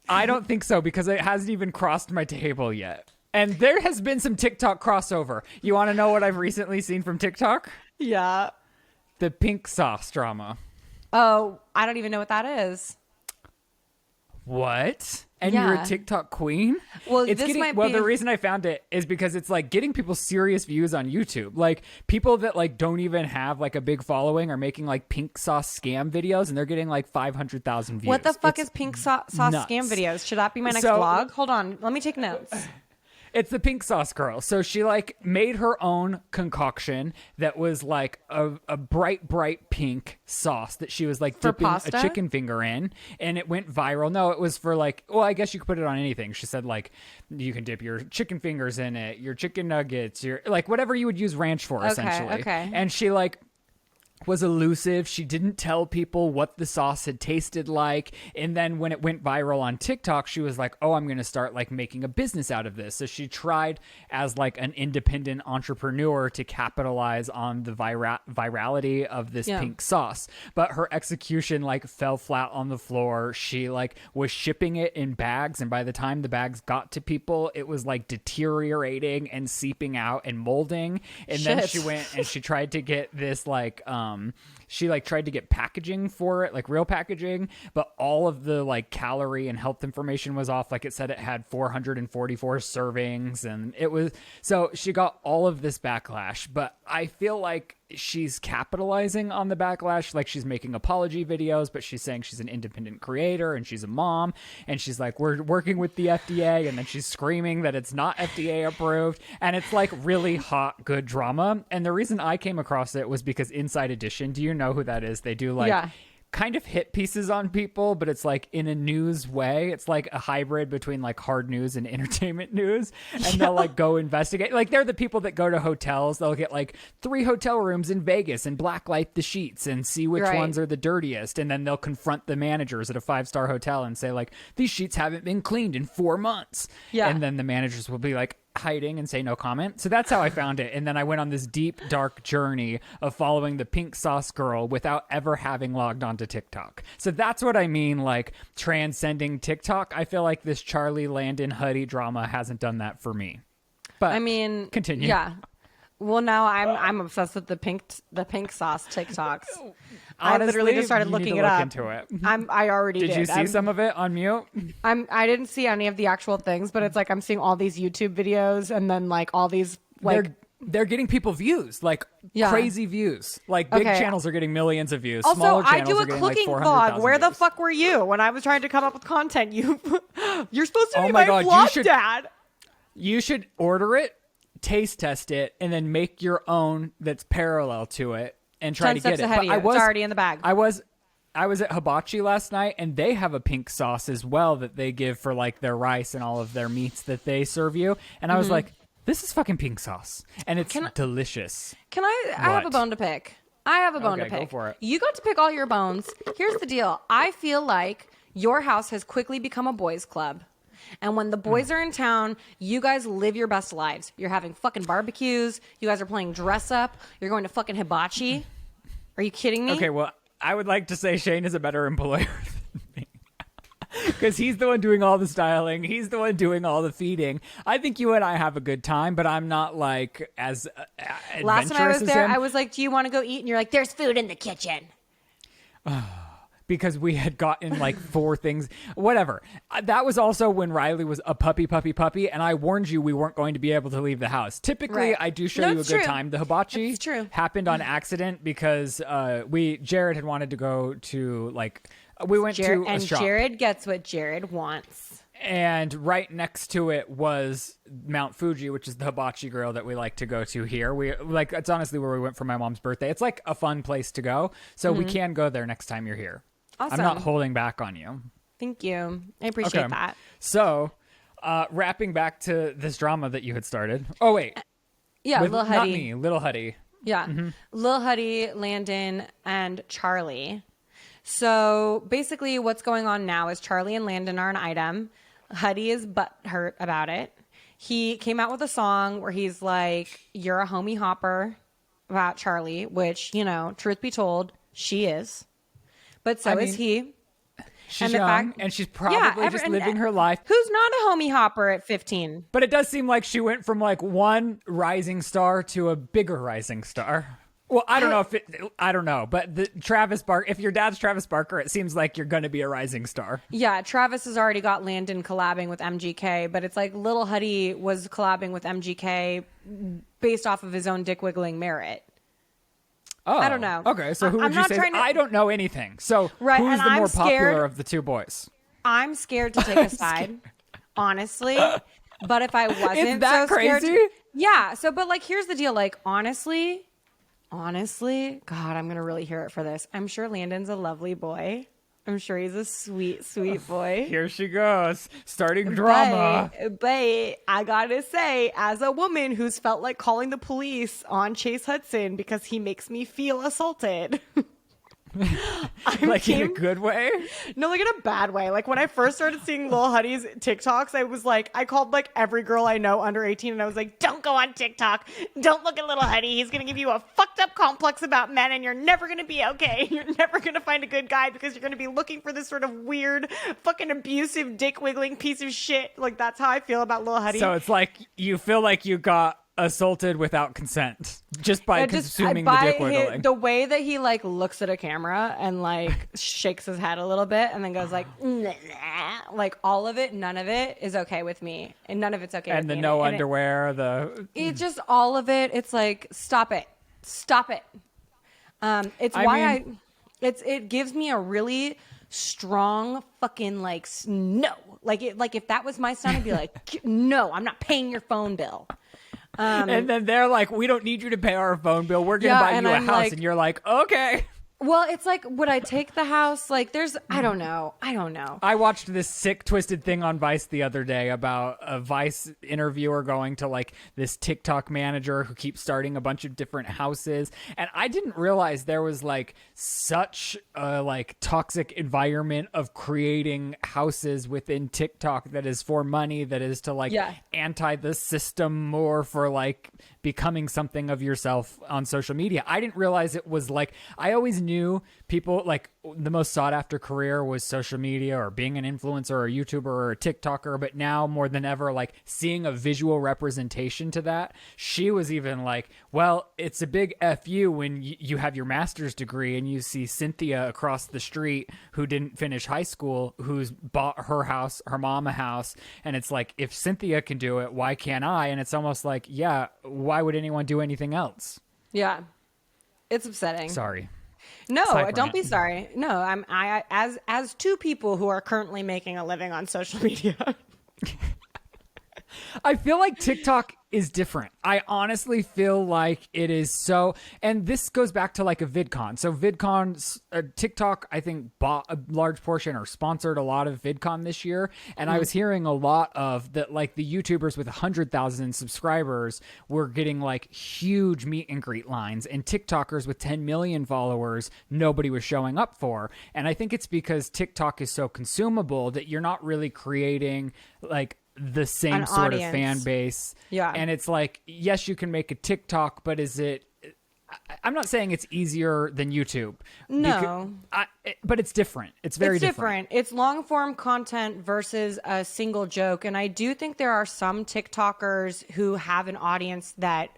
[SPEAKER 1] I don't think so, because it hasn't even crossed my table yet. And there has been some TikTok crossover. You want to know what I've recently seen from TikTok?
[SPEAKER 2] Yeah.
[SPEAKER 1] The pink sauce drama.
[SPEAKER 2] Oh, I don't even know what that is.
[SPEAKER 1] What? And you're
[SPEAKER 2] Yeah.
[SPEAKER 1] a TikTok queen?
[SPEAKER 2] Well,
[SPEAKER 1] it's
[SPEAKER 2] this
[SPEAKER 1] getting,
[SPEAKER 2] might
[SPEAKER 1] well,
[SPEAKER 2] be-
[SPEAKER 1] the reason I found it is because it's like getting people serious views on YouTube. Like people that like don't even have like a big following are making like pink sauce scam videos, and they're getting like 500,000 views.
[SPEAKER 2] What the fuck
[SPEAKER 1] It's
[SPEAKER 2] is pink sauce
[SPEAKER 1] nuts.
[SPEAKER 2] scam videos? Should that be my next
[SPEAKER 1] So-
[SPEAKER 2] vlog? Hold on. Let me take notes.
[SPEAKER 1] It's the pink sauce girl. So she like made her own concoction that was like a bright pink sauce that she was like
[SPEAKER 2] For
[SPEAKER 1] dipping
[SPEAKER 2] pasta?
[SPEAKER 1] a chicken finger in, and it went viral. No, it was for like, well, I guess you could put it on anything. She said like you can dip your chicken fingers in it, your chicken nuggets, your like whatever you would use ranch for, essentially.
[SPEAKER 2] Okay.
[SPEAKER 1] And she like was elusive. She didn't tell people what the sauce had tasted like. And then when it went viral on TikTok, she was like, oh, I'm going to start like making a business out of this. So she tried as like an independent entrepreneur to capitalize on the virality of this pink sauce. But her execution like fell flat on the floor. She like was shipping it in bags. And by the time the bags got to people, it was like deteriorating and seeping out and molding. And then
[SPEAKER 2] Shit.
[SPEAKER 1] she went and she tried to get this like, she like tried to get packaging for it, like real packaging, but all of the like calorie and health information was off. Like it said it had 444 servings, and it was, so she got all of this backlash. But I feel like she's capitalizing on the backlash. Like she's making apology videos, but she's saying she's an independent creator and she's a mom, and she's like, we're working with the FDA, and then she's screaming that it's not FDA approved, and it's like really hot, good drama. And the reason I came across it was because Inside Edition, do you know who that is? They do like kind of hit pieces on people, but it's like in a news way. It's like a hybrid between like hard news and entertainment news. And they'll like go investigate. Like they're the people that go to hotels. They'll get like 3 hotel rooms in Vegas and blacklight the sheets and see which ones are the dirtiest. And then they'll confront the managers at a 5-star hotel and say like, these sheets haven't been cleaned in 4 months. Yeah. And then the managers will be like, hiding and say no comment. So that's how I found it. And then I went on this deep, dark journey of following the pink sauce girl without ever having logged onto TikTok. So that's what I mean, like transcending TikTok. I feel like this Charli, Landon, Huddy drama hasn't done that for me. But
[SPEAKER 2] I mean,
[SPEAKER 1] continue.
[SPEAKER 2] Yeah. Well, now I'm obsessed with the pink sauce TikToks. I literally just started looking it up.
[SPEAKER 1] Into it.
[SPEAKER 2] I already did.
[SPEAKER 1] Did you see some of it on mute?
[SPEAKER 2] I didn't see any of the actual things, but it's like I'm seeing all these YouTube videos and then like all these like
[SPEAKER 1] they're getting people views, like crazy views. Like big channels are getting millions of views.
[SPEAKER 2] Also,
[SPEAKER 1] Smaller
[SPEAKER 2] I
[SPEAKER 1] channels
[SPEAKER 2] do
[SPEAKER 1] are
[SPEAKER 2] a
[SPEAKER 1] getting
[SPEAKER 2] cooking
[SPEAKER 1] like
[SPEAKER 2] vlog. Where the
[SPEAKER 1] views.
[SPEAKER 2] fuck were you when I was trying to come up with content? You're supposed to
[SPEAKER 1] Oh
[SPEAKER 2] be
[SPEAKER 1] my
[SPEAKER 2] my
[SPEAKER 1] God,
[SPEAKER 2] vlog dad.
[SPEAKER 1] You should order it, taste test it, and then make your own that's parallel to it and try
[SPEAKER 2] 10
[SPEAKER 1] to
[SPEAKER 2] steps
[SPEAKER 1] get it.
[SPEAKER 2] ahead of you. It's already in the bag.
[SPEAKER 1] I was at Hibachi last night, and they have a pink sauce as well that they give for like their rice and all of their meats that they serve you. And I was like, this is fucking pink sauce, and it's delicious.
[SPEAKER 2] I have a bone to pick. I have a bone to pick.
[SPEAKER 1] Go for it.
[SPEAKER 2] You got to pick all your bones. Here's the deal. I feel like your house has quickly become a boys' club. And when the boys are in town, you guys live your best lives. You're having fucking barbecues. You guys are playing dress up. You're going to fucking hibachi. Are you kidding me?
[SPEAKER 1] Okay, well, I would like to say Shane is a better employer than me. Because he's the one doing all the styling. He's the one doing all the feeding. I think you and I have a good time, but I'm not like as adventurous
[SPEAKER 2] Last time I was
[SPEAKER 1] as
[SPEAKER 2] there,
[SPEAKER 1] him.
[SPEAKER 2] I was like, do you want to go eat? And you're like, there's food in the kitchen.
[SPEAKER 1] Because we had gotten like 4 things, whatever. That was also when Riley was a puppy, and I warned you we weren't going to be able to leave the house. Typically,
[SPEAKER 2] Right.
[SPEAKER 1] I do show
[SPEAKER 2] No,
[SPEAKER 1] you a
[SPEAKER 2] it's
[SPEAKER 1] good
[SPEAKER 2] true.
[SPEAKER 1] time. The hibachi
[SPEAKER 2] It's true.
[SPEAKER 1] happened on accident because Jared had wanted to go to like we went to a shop.
[SPEAKER 2] Jared gets what Jared wants.
[SPEAKER 1] And right next to it was Mount Fuji, which is the hibachi grill that we like to go to here. It's honestly where we went for my mom's birthday. It's like a fun place to go, so we can go there next time you're here.
[SPEAKER 2] Awesome.
[SPEAKER 1] I'm not holding back on you.
[SPEAKER 2] Thank you. I appreciate that.
[SPEAKER 1] So, wrapping back to this drama that you had started. Oh wait,
[SPEAKER 2] Yeah,
[SPEAKER 1] with,
[SPEAKER 2] Lil
[SPEAKER 1] not
[SPEAKER 2] Huddy.
[SPEAKER 1] me, Little Huddy.
[SPEAKER 2] Yeah. Lil Huddy, Landon, and Charli. So basically what's going on now is Charli and Landon are an item. Huddy is butthurt about it. He came out with a song where he's like, you're a homie hopper about Charli, which, you know, truth be told, she is. But so is he.
[SPEAKER 1] She's
[SPEAKER 2] And the
[SPEAKER 1] young,
[SPEAKER 2] fact-
[SPEAKER 1] and she's probably just living her life.
[SPEAKER 2] Who's not a homie hopper at 15?
[SPEAKER 1] But it does seem like she went from like one rising star to a bigger rising star. Well, I don't know I don't know, but if your dad's Travis Barker, it seems like you're going to be a rising star.
[SPEAKER 2] Yeah, Travis has already got Landon collabing with MGK, but it's like Lil Huddy was collabing with MGK based off of his own dick wiggling merit.
[SPEAKER 1] Oh,
[SPEAKER 2] I don't know.
[SPEAKER 1] Okay, so who would you say? I don't know anything. So
[SPEAKER 2] Right,
[SPEAKER 1] who's
[SPEAKER 2] and
[SPEAKER 1] the more
[SPEAKER 2] I'm
[SPEAKER 1] popular
[SPEAKER 2] scared-
[SPEAKER 1] of the two boys?
[SPEAKER 2] I'm scared to take a side, honestly. But if I wasn't
[SPEAKER 1] Is that
[SPEAKER 2] so scared
[SPEAKER 1] crazy?
[SPEAKER 2] yeah. So, but like, here's the deal. Like, honestly, God, I'm gonna really hear it for this. I'm sure Landon's a lovely boy. I'm sure he's a sweet, sweet boy.
[SPEAKER 1] Here she goes, starting drama.
[SPEAKER 2] But I gotta say, as a woman who's felt like calling the police on Chase Hudson because he makes me feel assaulted.
[SPEAKER 1] Like in a good way?
[SPEAKER 2] No, like in a bad way. Like when I first started seeing Lil Huddy's TikToks, I called like every girl I know under 18 and I was like, don't go on TikTok. Don't look at Lil Huddy. He's going to give you a fucked up complex about men and you're never going to be okay. You're never going to find a good guy because you're going to be looking for this sort of weird, fucking abusive, dick wiggling piece of shit. Like that's how I feel about Lil Huddy.
[SPEAKER 1] So it's like you feel like you got assaulted without consent just by consuming the dick wiggling.
[SPEAKER 2] The way that he like looks at a camera and like shakes his head a little bit and then goes like, nah, nah. Like all of it, none of it is okay with me, and none of it's okay.
[SPEAKER 1] And
[SPEAKER 2] with
[SPEAKER 1] the
[SPEAKER 2] me.
[SPEAKER 1] no
[SPEAKER 2] And
[SPEAKER 1] underwear,
[SPEAKER 2] it just all of it. It's like stop it. It gives me a really strong fucking like no. Like if that was my son, I'd be like, no, I'm not paying your phone bill.
[SPEAKER 1] and then they're like, we don't need you to pay our phone bill. We're going to buy you a house. Like, and you're like, okay.
[SPEAKER 2] Well, it's like, would I take the house? Like, I don't know.
[SPEAKER 1] I watched this sick, twisted thing on Vice the other day about a Vice interviewer going to like this TikTok manager who keeps starting a bunch of different houses. And I didn't realize there was like such a like toxic environment of creating houses within TikTok that is for money, that is to like anti the system more for like becoming something of yourself on social media. I didn't realize it was like, I always knew people like the most sought after career was social media or being an influencer or a YouTuber or a TikToker. But now more than ever, like seeing a visual representation to that, she was even like, well, it's a big FU when you have your master's degree and you see Cynthia across the street who didn't finish high school, who's bought her house, her mom a house. And it's like, if Cynthia can do it, why can't I? And it's almost like, yeah, why would anyone do anything else?
[SPEAKER 2] Yeah. It's upsetting.
[SPEAKER 1] Sorry.
[SPEAKER 2] No, don't be sorry. No, I as two people who are currently making a living on social media.
[SPEAKER 1] I feel like TikTok is different. I honestly feel like it is so, and this goes back to like a VidCon. So VidCon, TikTok, I think bought a large portion or sponsored a lot of VidCon this year. And I was hearing a lot of that, like the YouTubers with 100,000 subscribers were getting like huge meet and greet lines, and TikTokers with 10 million followers, nobody was showing up for. And I think it's because TikTok is so consumable that you're not really creating like the same sort of fan base.
[SPEAKER 2] Yeah.
[SPEAKER 1] And it's like, yes, you can make a TikTok, but is it, I'm not saying it's easier than YouTube.
[SPEAKER 2] No.
[SPEAKER 1] But it's different. It's very different.
[SPEAKER 2] It's long form content versus a single joke. And I do think there are some TikTokers who have an audience that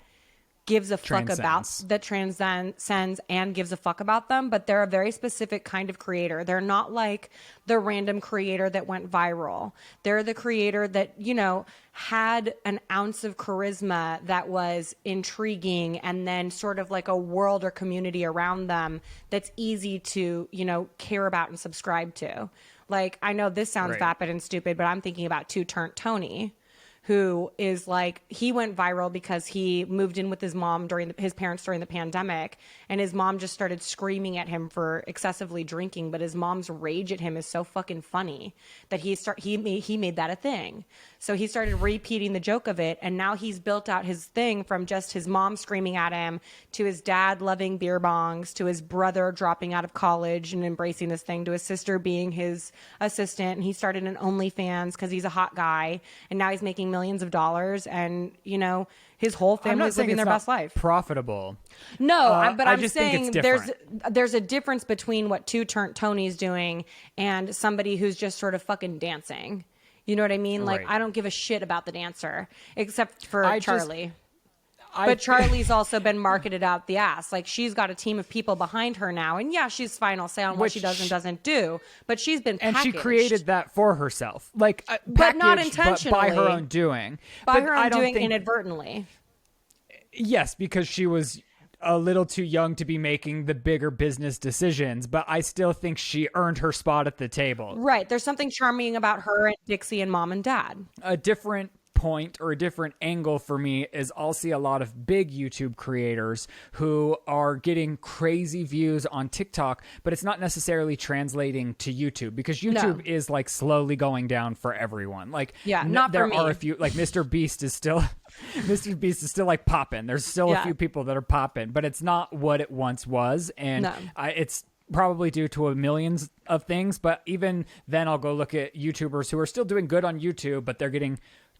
[SPEAKER 2] gives a fuck about, that transcends and gives a fuck about them, but they're a very specific kind of creator. They're not like the random creator that went viral. They're the creator that, you know, had an ounce of charisma that was intriguing, and then sort of like a world or community around them that's easy to, you know, care about and subscribe to. Like, I know this sounds vapid and stupid, but I'm thinking about Two Turnt Tony, who is like, he went viral because he moved in with his mom his parents during the pandemic, and his mom just started screaming at him for excessively drinking, but his mom's rage at him is so fucking funny that he made that a thing. So he started repeating the joke of it, and now he's built out his thing from just his mom screaming at him to his dad loving beer bongs to his brother dropping out of college and embracing this thing to his sister being his assistant. And he started an OnlyFans because he's a hot guy, and now he's making millions of dollars, and you know his whole family's living their best life.
[SPEAKER 1] Profitable.
[SPEAKER 2] No, but I'm
[SPEAKER 1] just
[SPEAKER 2] saying
[SPEAKER 1] think it's
[SPEAKER 2] there's a difference between what Two Turnt Tony's doing and somebody who's just sort of fucking dancing. You know what I mean? Like, I don't give a shit about the dancer except for Charli. But Charli's also been marketed out the ass. Like, she's got a team of people behind her now. And yeah, she's final say on what she does and doesn't do. But she's been packaged.
[SPEAKER 1] And she created that for herself. Like,
[SPEAKER 2] but not intentionally.
[SPEAKER 1] But by her own doing.
[SPEAKER 2] By her own doing inadvertently.
[SPEAKER 1] Yes, because she was a little too young to be making the bigger business decisions, but I still think she earned her spot at the table.
[SPEAKER 2] Right. There's something charming about her and Dixie and Mom and Dad.
[SPEAKER 1] A different point or a different angle for me is I'll see a lot of big YouTube creators who are getting crazy views on TikTok, but it's not necessarily translating to YouTube, because YouTube is like slowly going down for everyone. Like,
[SPEAKER 2] not
[SPEAKER 1] there
[SPEAKER 2] for me.
[SPEAKER 1] are a few, like Mr. Beast is still like popping. There's still a few people that are popping, but it's not what it once was. And it's probably due to a millions of things. But even then, I'll go look at YouTubers who are still doing good on YouTube, but they're getting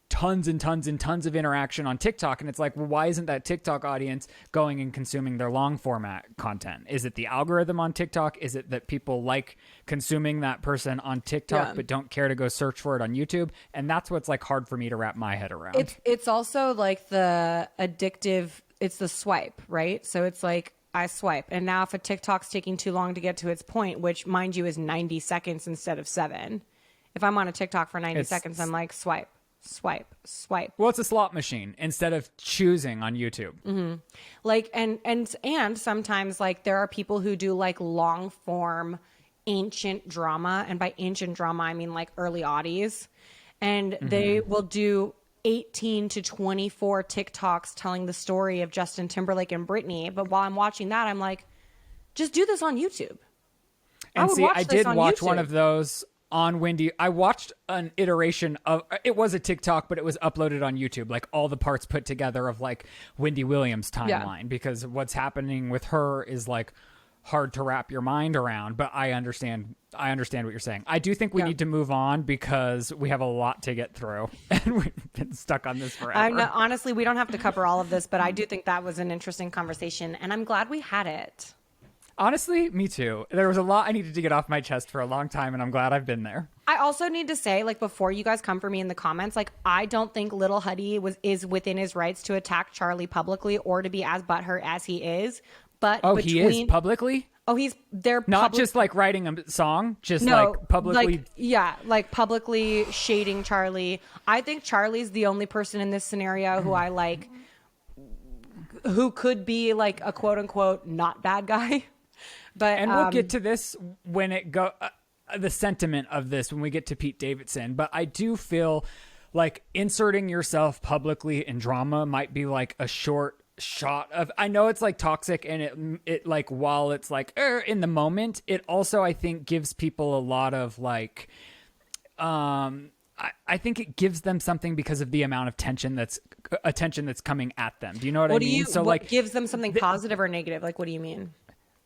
[SPEAKER 1] tons and tons and tons of interaction on TikTok. And it's like, well, why isn't that TikTok audience going and consuming their long format content? Is it the algorithm on TikTok? Is it that people like consuming that person on TikTok but don't care to go search for it on YouTube? And that's what's like hard for me to wrap my head around.
[SPEAKER 2] It's also like the addictive, it's the swipe, right? So it's like, I swipe. And now if a TikTok's taking too long to get to its point, which mind you is 90 seconds instead of 7. If I'm on a TikTok for 90 seconds, I'm like, swipe. Well,
[SPEAKER 1] it's a slot machine instead of choosing on YouTube.
[SPEAKER 2] Mm-hmm. Like, and sometimes like there are people who do like long form ancient drama. And by ancient drama, I mean like early aughties. And they will do 18 to 24 TikToks telling the story of Justin Timberlake and Britney. But while I'm watching that, I'm like, Just do this on YouTube.
[SPEAKER 1] And see, I did watch one of those on Wendy. I watched an iteration of, it was a TikTok, but it was uploaded on YouTube, like all the parts put together of like Wendy Williams' timeline, because what's happening with her is like hard to wrap your mind around. But I understand what you're saying. I do think we need to move on because we have a lot to get through and we've been stuck on this forever.
[SPEAKER 2] Honestly, we don't have to cover all of this, but I do think that was an interesting conversation and I'm glad we had it.
[SPEAKER 1] Honestly, me too. There was a lot I needed to get off my chest for a long time, and I'm glad I've been there.
[SPEAKER 2] I also need to say, like, before you guys come for me in the comments, like, I don't think little Huddy is within his rights to attack Charli publicly or to be as butthurt as he is. But
[SPEAKER 1] he is publicly?
[SPEAKER 2] Oh, they're
[SPEAKER 1] not just like writing a song, just like publicly.
[SPEAKER 2] Like publicly shading Charli. I think Charli's the only person in this scenario who I like, who could be like a quote unquote not bad guy. But
[SPEAKER 1] we'll get to this when it go the sentiment of this when we get to Pete Davidson. But I do feel like inserting yourself publicly in drama might be like a short shot of, I know it's like toxic and it like, while it's like in the moment, it also I think gives people a lot of like I think it gives them something because of the amount of attention that's coming at them. Do you know what I mean?
[SPEAKER 2] So what gives them something positive or negative? Like, what do you mean?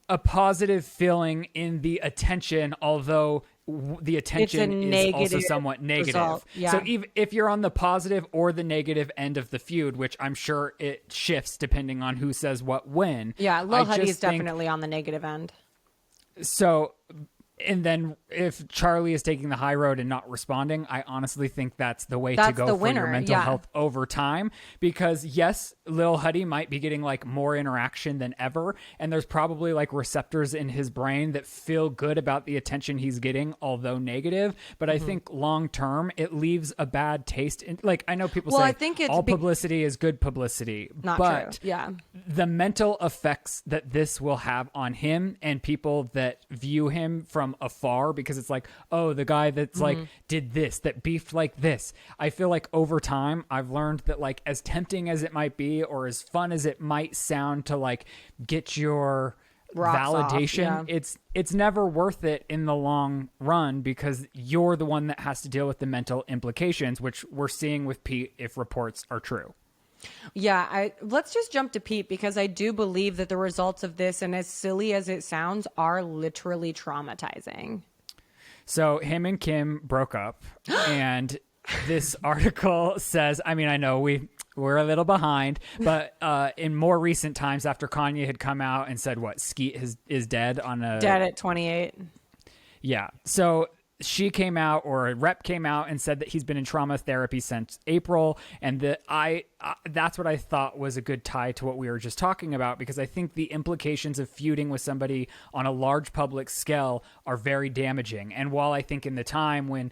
[SPEAKER 1] A positive feeling in the attention, although the attention is also somewhat negative.
[SPEAKER 2] Result. Yeah.
[SPEAKER 1] So even if you're on the positive or the negative end of the feud, which I'm sure it shifts depending on who says what when.
[SPEAKER 2] Yeah, Lil Huddy is definitely on the negative end.
[SPEAKER 1] So, and then if Charli is taking the high road and not responding, I honestly think that's the way to go for your mental health over time. Because yes, Lil Huddy might be getting like more interaction than ever. And there's probably like receptors in his brain that feel good about the attention he's getting, although negative. But I think long term, it leaves a bad taste. Like, I know people say
[SPEAKER 2] I think all
[SPEAKER 1] publicity is good publicity.
[SPEAKER 2] Not
[SPEAKER 1] but
[SPEAKER 2] true. Yeah.
[SPEAKER 1] The mental effects that this will have on him and people that view him from afar, because it's like, oh, the guy that's like did this, that beefed like this. I feel like over time I've learned that like as tempting as it might be or as fun as it might sound to like get your validation, it's never worth it in the long run, because you're the one that has to deal with the mental implications, which we're seeing with Pete if reports are true.
[SPEAKER 2] Yeah, let's just jump to Pete, because I do believe that the results of this, and as silly as it sounds, are literally traumatizing.
[SPEAKER 1] So him and Kim broke up, and this article says, I mean, I know we're a little behind, but in more recent times, after Kanye had come out and said, what, Skeet is dead
[SPEAKER 2] dead at 28.
[SPEAKER 1] Yeah. So she came out, or a rep came out and said that he's been in trauma therapy since April. And that's what I thought was a good tie to what we were just talking about, because I think the implications of feuding with somebody on a large public scale are very damaging. And while I think in the time when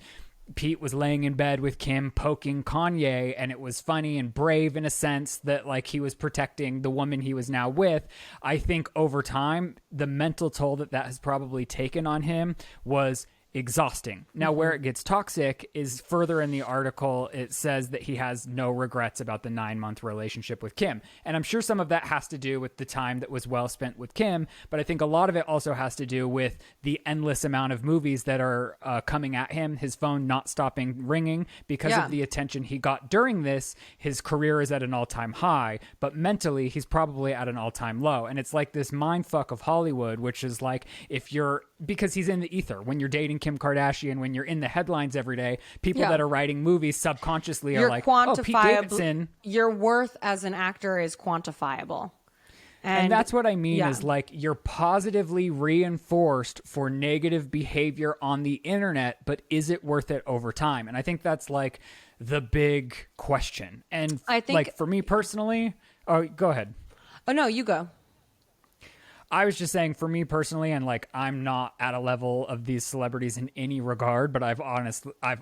[SPEAKER 1] Pete was laying in bed with Kim poking Kanye, and it was funny and brave in a sense that like he was protecting the woman he was now with, I think over time, the mental toll that has probably taken on him was exhausting. Now, where it gets toxic is further in the article. It says that he has no regrets about the 9-month relationship with Kim. And I'm sure some of that has to do with the time that was well spent with Kim, but I think a lot of it also has to do with the endless amount of movies that are coming at him, his phone not stopping ringing because of the attention he got during this. His career is at an all-time high, but mentally he's probably at an all-time low. And it's like this mind fuck of Hollywood, which is like, because he's in the ether when you're dating Kim Kardashian, when you're in the headlines every day, people that are writing movies subconsciously are like, oh, Pete Davidson.
[SPEAKER 2] Your worth as an actor is quantifiable.
[SPEAKER 1] And that's what I mean is like you're positively reinforced for negative behavior on the internet, but is it worth it over time? And I think that's like the big question. And I think, like, for me personally, go ahead.
[SPEAKER 2] Oh, no, you go.
[SPEAKER 1] I was just saying, for me personally, and like I'm not at a level of these celebrities in any regard, but I've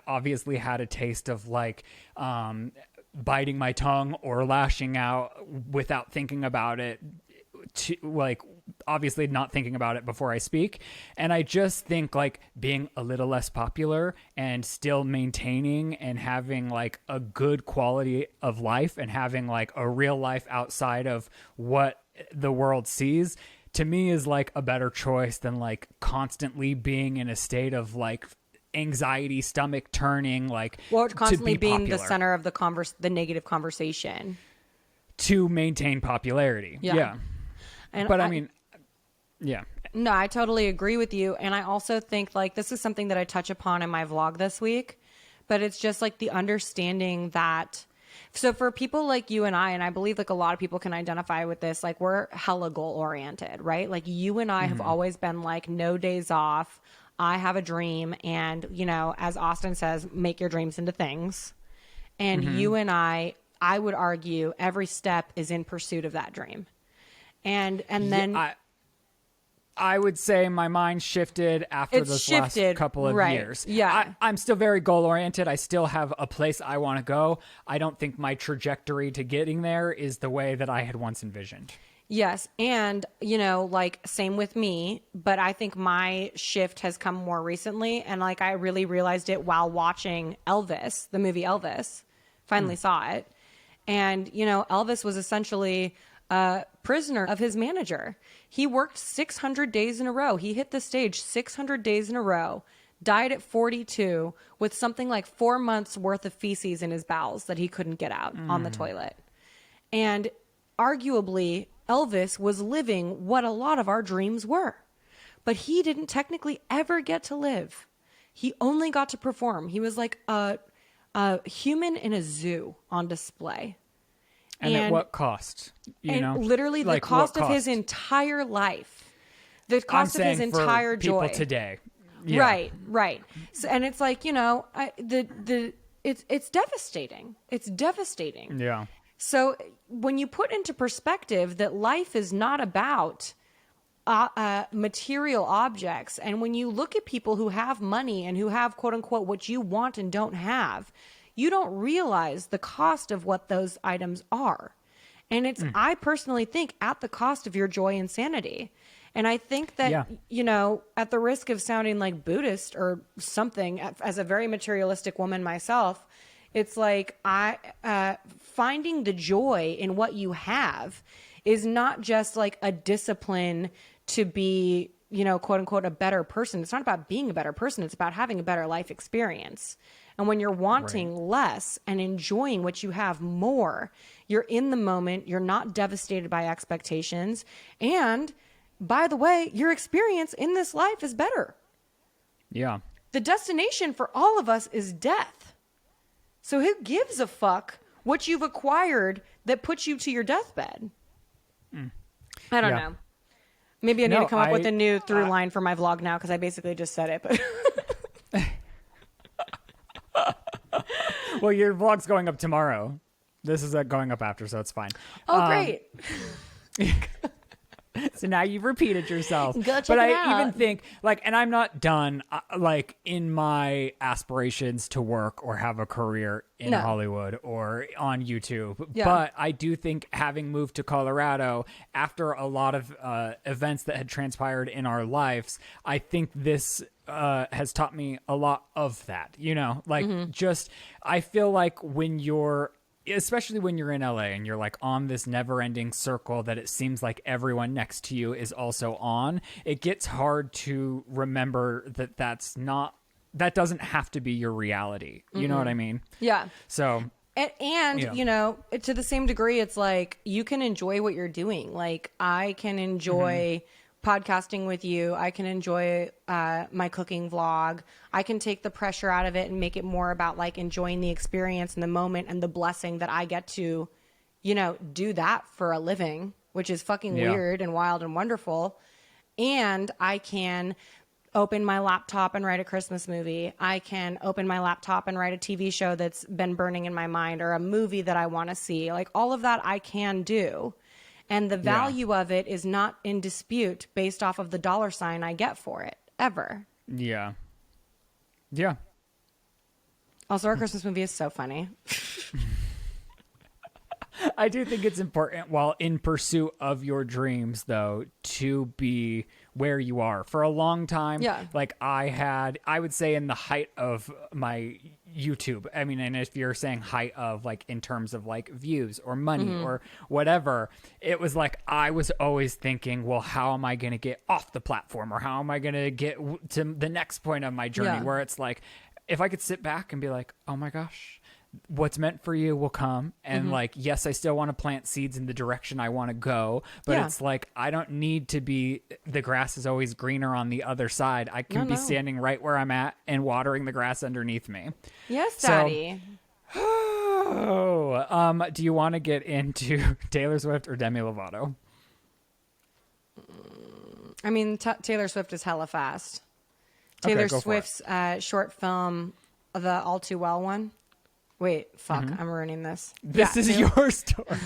[SPEAKER 1] obviously had a taste of like biting my tongue or lashing out without thinking about it, like obviously not thinking about it before I speak. And I just think like being a little less popular and still maintaining and having like a good quality of life and having like a real life outside of what the world sees, to me is like a better choice than like constantly being in a state of like anxiety, stomach turning, like
[SPEAKER 2] constantly
[SPEAKER 1] to be
[SPEAKER 2] being
[SPEAKER 1] popular,
[SPEAKER 2] the center of the negative conversation
[SPEAKER 1] to maintain popularity. Yeah.
[SPEAKER 2] But
[SPEAKER 1] I mean, yeah.
[SPEAKER 2] No, I totally agree with you. And I also think like this is something that I touch upon in my vlog this week, but it's just like the understanding that, so for people like you and I believe like a lot of people can identify with this, like we're hella goal oriented, right? Like you and I have always been like no days off. I have a dream, and you know, as Austin says, make your dreams into things. And you and I would argue every step is in pursuit of that dream. And then
[SPEAKER 1] I would say my mind shifted after this last couple of years.
[SPEAKER 2] Yeah.
[SPEAKER 1] I'm still very goal-oriented. I still have a place I want to go. I don't think my trajectory to getting there is the way that I had once envisioned.
[SPEAKER 2] Yes. And, you know, like same with me, but I think my shift has come more recently. And like I really realized it while watching Elvis, the movie Elvis, finally saw it. And, you know, Elvis was essentially a prisoner of his manager. He worked 600 days in a row. He hit the stage 600 days in a row, died at 42 with something like 4 months worth of feces in his bowels that he couldn't get out on the toilet. And arguably, Elvis was living what a lot of our dreams were. But he didn't technically ever get to live. He only got to perform. He was like a human in a zoo on display.
[SPEAKER 1] And at what cost? You know,
[SPEAKER 2] literally the
[SPEAKER 1] like
[SPEAKER 2] cost of his entire life, the cost of his entire
[SPEAKER 1] for people
[SPEAKER 2] joy
[SPEAKER 1] today. Yeah.
[SPEAKER 2] Right. So, and it's like, you know, it's devastating. It's devastating.
[SPEAKER 1] Yeah.
[SPEAKER 2] So when you put into perspective that life is not about material objects, and when you look at people who have money and who have quote unquote what you want and don't have, you don't realize the cost of what those items are. And it's, I personally think, at the cost of your joy and sanity. And I think that, you know, at the risk of sounding like Buddhist or something, as a very materialistic woman myself, it's like finding the joy in what you have is not just like a discipline to be, you know, quote unquote, a better person. It's not about being a better person. It's about having a better life experience. And when you're wanting less and enjoying what you have more, you're in the moment, you're not devastated by expectations. And by the way, your experience in this life is better.
[SPEAKER 1] Yeah.
[SPEAKER 2] The destination for all of us is death. So who gives a fuck what you've acquired that puts you to your deathbed? I don't know. Maybe I need to come up with a new through line for my vlog now, because I basically just said it. But
[SPEAKER 1] well, your vlog's going up tomorrow. This is going up after, so it's fine.
[SPEAKER 2] Oh, great.
[SPEAKER 1] So now you've repeated yourself.
[SPEAKER 2] Go check
[SPEAKER 1] but
[SPEAKER 2] it
[SPEAKER 1] I
[SPEAKER 2] out.
[SPEAKER 1] even think, like, and I'm not done, like, in my aspirations to work or have a career in Hollywood or on YouTube.
[SPEAKER 2] Yeah.
[SPEAKER 1] But I do think having moved to Colorado after a lot of events that had transpired in our lives, I think this has taught me a lot of that, you know, like just, I feel like when you're, especially when you're in LA and you're like on this never ending circle that it seems like everyone next to you is also on, it gets hard to remember that that doesn't have to be your reality. You know what I mean?
[SPEAKER 2] Yeah.
[SPEAKER 1] So,
[SPEAKER 2] and you know, to the same degree, it's like you can enjoy what you're doing. Like I can enjoy podcasting with you. I can enjoy my cooking vlog. I can take the pressure out of it and make it more about like enjoying the experience and the moment and the blessing that I get to, you know, do that for a living, which is fucking weird and wild and wonderful. And I can open my laptop and write a Christmas movie. I can open my laptop and write a TV show that's been burning in my mind, or a movie that I want to see. Like all of that I can do. And the value of it is not in dispute based off of the dollar sign I get for it, ever.
[SPEAKER 1] yeah. Yeah.
[SPEAKER 2] Also, our Christmas movie is so funny.
[SPEAKER 1] I do think it's important while in pursuit of your dreams, though, to be where you are. For a long time, like I would say in the height of my YouTube, I mean, and if you're saying height of like in terms of like views or money or whatever, it was like I was always thinking, well, how am I going to get off the platform, or how am I going to get to the next point of my journey, where it's like, if I could sit back and be like, oh my gosh, what's meant for you will come. And like, yes, I still want to plant seeds in the direction I want to go, but it's like, I don't need to be, the grass is always greener on the other side. I can be standing right where I'm at and watering the grass underneath me.
[SPEAKER 2] Yes, Daddy.
[SPEAKER 1] So, do you want to get into Taylor Swift or Demi Lovato?
[SPEAKER 2] I mean, Taylor Swift is hella fast. Taylor Swift's short film, the All Too Well one. Wait, fuck, I'm ruining this.
[SPEAKER 1] This is your story.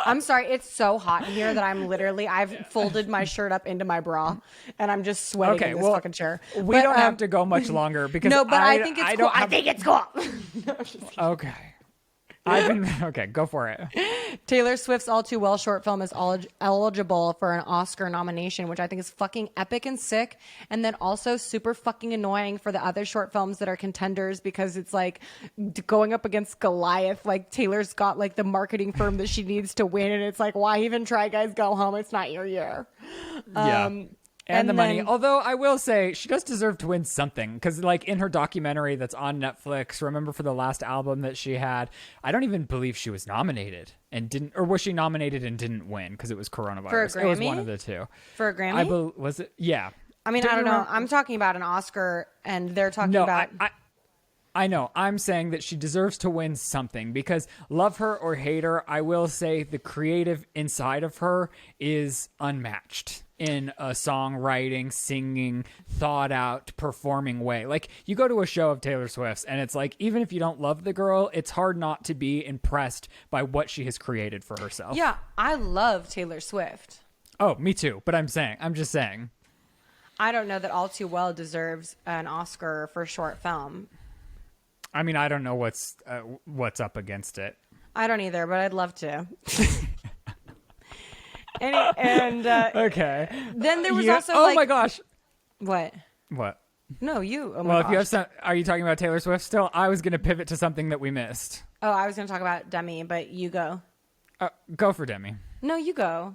[SPEAKER 2] I'm sorry, it's so hot in here that I've folded my shirt up into my bra and I'm just sweating in this fucking chair.
[SPEAKER 1] We don't have to go much longer because
[SPEAKER 2] no, but I think it's cool. I think it's cool. No, I'm just kidding.
[SPEAKER 1] Okay. Okay, go for it.
[SPEAKER 2] Taylor Swift's All Too Well short film is eligible for an Oscar nomination, which I think is fucking epic and sick. And then also super fucking annoying for the other short films that are contenders, because it's like going up against Goliath. Like Taylor's got like the marketing firm that she needs to win. And it's like, why even try, guys? Go home. It's not your year.
[SPEAKER 1] And the money. Although I will say she does deserve to win something, because like in her documentary that's on Netflix, remember for the last album that she had, I don't even believe she was nominated and didn't, or was she nominated and didn't win because it was coronavirus?
[SPEAKER 2] For a Grammy?
[SPEAKER 1] It was one of the two.
[SPEAKER 2] For a Grammy?
[SPEAKER 1] Was it? Yeah.
[SPEAKER 2] I mean, I don't know. I'm talking about an Oscar and they're talking about...
[SPEAKER 1] I know. I'm saying that she deserves to win something, because love her or hate her, I will say the creative inside of her is unmatched in a songwriting, singing, thought out, performing way. Like, you go to a show of Taylor Swift's and it's like, even if you don't love the girl, it's hard not to be impressed by what she has created for herself.
[SPEAKER 2] Yeah, I love Taylor Swift.
[SPEAKER 1] Oh, me too. But I'm just saying.
[SPEAKER 2] I don't know that All Too Well deserves an Oscar for short film.
[SPEAKER 1] I mean, I don't know what's up against it.
[SPEAKER 2] I don't either, but I'd love to.
[SPEAKER 1] Okay.
[SPEAKER 2] Then there was also
[SPEAKER 1] oh my gosh.
[SPEAKER 2] What? No, you. Oh my
[SPEAKER 1] well,
[SPEAKER 2] gosh.
[SPEAKER 1] if you have some, are you talking about Taylor Swift still? I was going to pivot to something that we missed.
[SPEAKER 2] Oh, I was going to talk about Demi, but you go.
[SPEAKER 1] Go for Demi.
[SPEAKER 2] No, you go.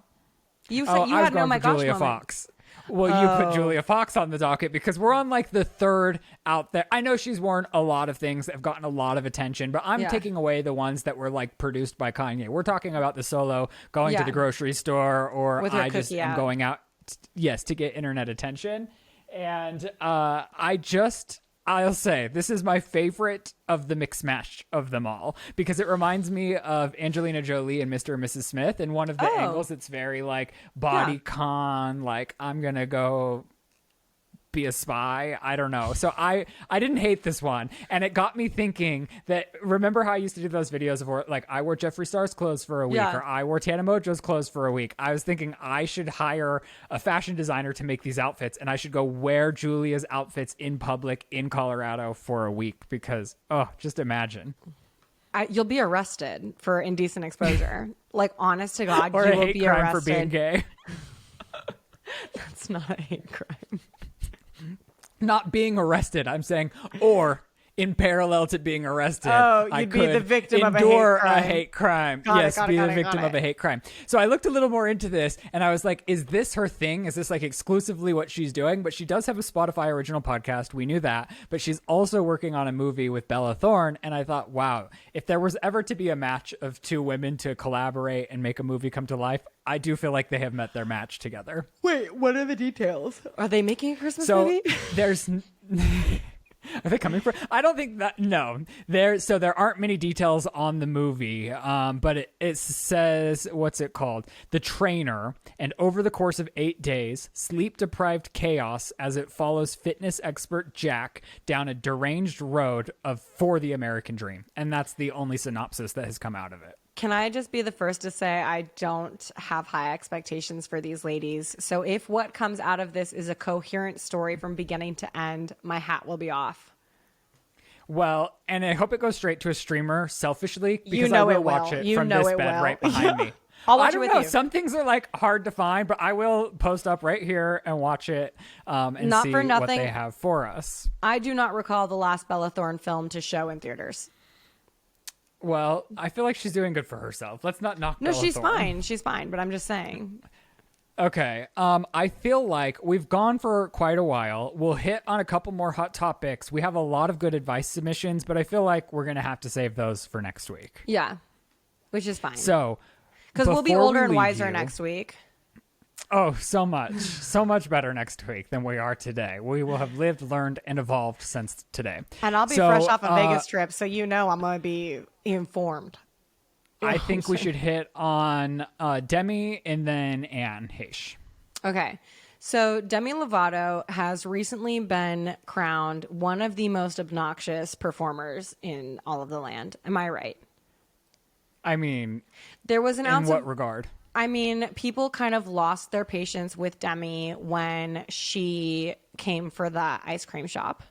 [SPEAKER 2] You said you
[SPEAKER 1] I was
[SPEAKER 2] had
[SPEAKER 1] going
[SPEAKER 2] no my
[SPEAKER 1] for
[SPEAKER 2] gosh
[SPEAKER 1] Julia
[SPEAKER 2] moment.
[SPEAKER 1] Fox. Well, you put Julia Fox on the docket because we're on like the third out there. I know she's worn a lot of things that have gotten a lot of attention, but I'm taking away the ones that were like produced by Kanye. We're talking about the solo going to the grocery store, or I just am going out, to get internet attention. And I'll say this is my favorite of the mix match of them all, because it reminds me of Angelina Jolie and Mr. and Mrs. Smith. And one of the angles, it's very like body con, like I'm going to go be a spy. I don't know. So I didn't hate this one. And it got me thinking that, remember how I used to do those videos of like, I wore Jeffree Star's clothes for a week, or I wore Tana Mojo's clothes for a week. I was thinking I should hire a fashion designer to make these outfits, and I should go wear Julia's outfits in public in Colorado for a week, because, just imagine.
[SPEAKER 2] You'll be arrested for indecent exposure. Like, honest to God,
[SPEAKER 1] or
[SPEAKER 2] you
[SPEAKER 1] a
[SPEAKER 2] will
[SPEAKER 1] hate
[SPEAKER 2] be
[SPEAKER 1] crime
[SPEAKER 2] arrested.
[SPEAKER 1] for being gay.
[SPEAKER 2] That's not a hate crime.
[SPEAKER 1] Not being arrested, I'm saying, or in parallel to being arrested,
[SPEAKER 2] you'd be the victim of
[SPEAKER 1] a hate crime. Yes,
[SPEAKER 2] be
[SPEAKER 1] the victim of a hate crime. So I looked a little more into this, and I was like, is this her thing? Is this like exclusively what she's doing? But she does have a Spotify original podcast. We knew that. But she's also working on a movie with Bella Thorne, and I thought, wow, if there was ever to be a match of two women to collaborate and make a movie come to life, I do feel like they have met their match together.
[SPEAKER 2] Wait, what are the details? Are they making a Christmas
[SPEAKER 1] so
[SPEAKER 2] movie?
[SPEAKER 1] There's... Are they coming for? I don't think that. No, there aren't many details on the movie. But it says, what's it called? The Trainer, and over the course of 8 days, sleep-deprived chaos as it follows fitness expert Jack down a deranged road for the American dream, and that's the only synopsis that has come out of it.
[SPEAKER 2] Can I just be the first to say I don't have high expectations for these ladies? So if what comes out of this is a coherent story from beginning to end, my hat will be off.
[SPEAKER 1] Well, and I hope it goes straight to a streamer selfishly because
[SPEAKER 2] know
[SPEAKER 1] I will
[SPEAKER 2] it
[SPEAKER 1] watch
[SPEAKER 2] will.
[SPEAKER 1] it
[SPEAKER 2] You
[SPEAKER 1] from
[SPEAKER 2] know
[SPEAKER 1] this
[SPEAKER 2] it
[SPEAKER 1] bed
[SPEAKER 2] will.
[SPEAKER 1] right behind me.
[SPEAKER 2] I'll watch
[SPEAKER 1] I
[SPEAKER 2] it
[SPEAKER 1] don't
[SPEAKER 2] with
[SPEAKER 1] know.
[SPEAKER 2] you.
[SPEAKER 1] Some things are like hard to find, but I will post up right here and watch it and
[SPEAKER 2] Not
[SPEAKER 1] see
[SPEAKER 2] for
[SPEAKER 1] what
[SPEAKER 2] nothing.
[SPEAKER 1] they have for us.
[SPEAKER 2] I do not recall the last Bella Thorne film to show in theaters.
[SPEAKER 1] Well, I feel like she's doing good for herself. Let's not knock
[SPEAKER 2] No,
[SPEAKER 1] Bella
[SPEAKER 2] she's
[SPEAKER 1] Thorne.
[SPEAKER 2] fine. She's fine, but I'm just saying.
[SPEAKER 1] Okay. I feel like we've gone for quite a while. We'll hit on a couple more hot topics. We have a lot of good advice submissions, but I feel like we're going to have to save those for next week.
[SPEAKER 2] Yeah, which is fine.
[SPEAKER 1] So,
[SPEAKER 2] because we'll be
[SPEAKER 1] before
[SPEAKER 2] older
[SPEAKER 1] we
[SPEAKER 2] and
[SPEAKER 1] leave
[SPEAKER 2] wiser
[SPEAKER 1] you-
[SPEAKER 2] next week.
[SPEAKER 1] Oh, so much better next week than we are today. We will have lived, learned, and evolved since today.
[SPEAKER 2] And I'll be
[SPEAKER 1] So,
[SPEAKER 2] fresh off a Vegas trip, so you know I'm going to be informed.
[SPEAKER 1] I think we should hit on Demi and then Anne Heche.
[SPEAKER 2] Okay. So Demi Lovato has recently been crowned one of the most obnoxious performers in all of the land. Am I right?
[SPEAKER 1] I mean,
[SPEAKER 2] There was an
[SPEAKER 1] in
[SPEAKER 2] ounce
[SPEAKER 1] what
[SPEAKER 2] of,
[SPEAKER 1] regard?
[SPEAKER 2] I mean, people kind of lost their patience with Demi when she came for the ice cream shop.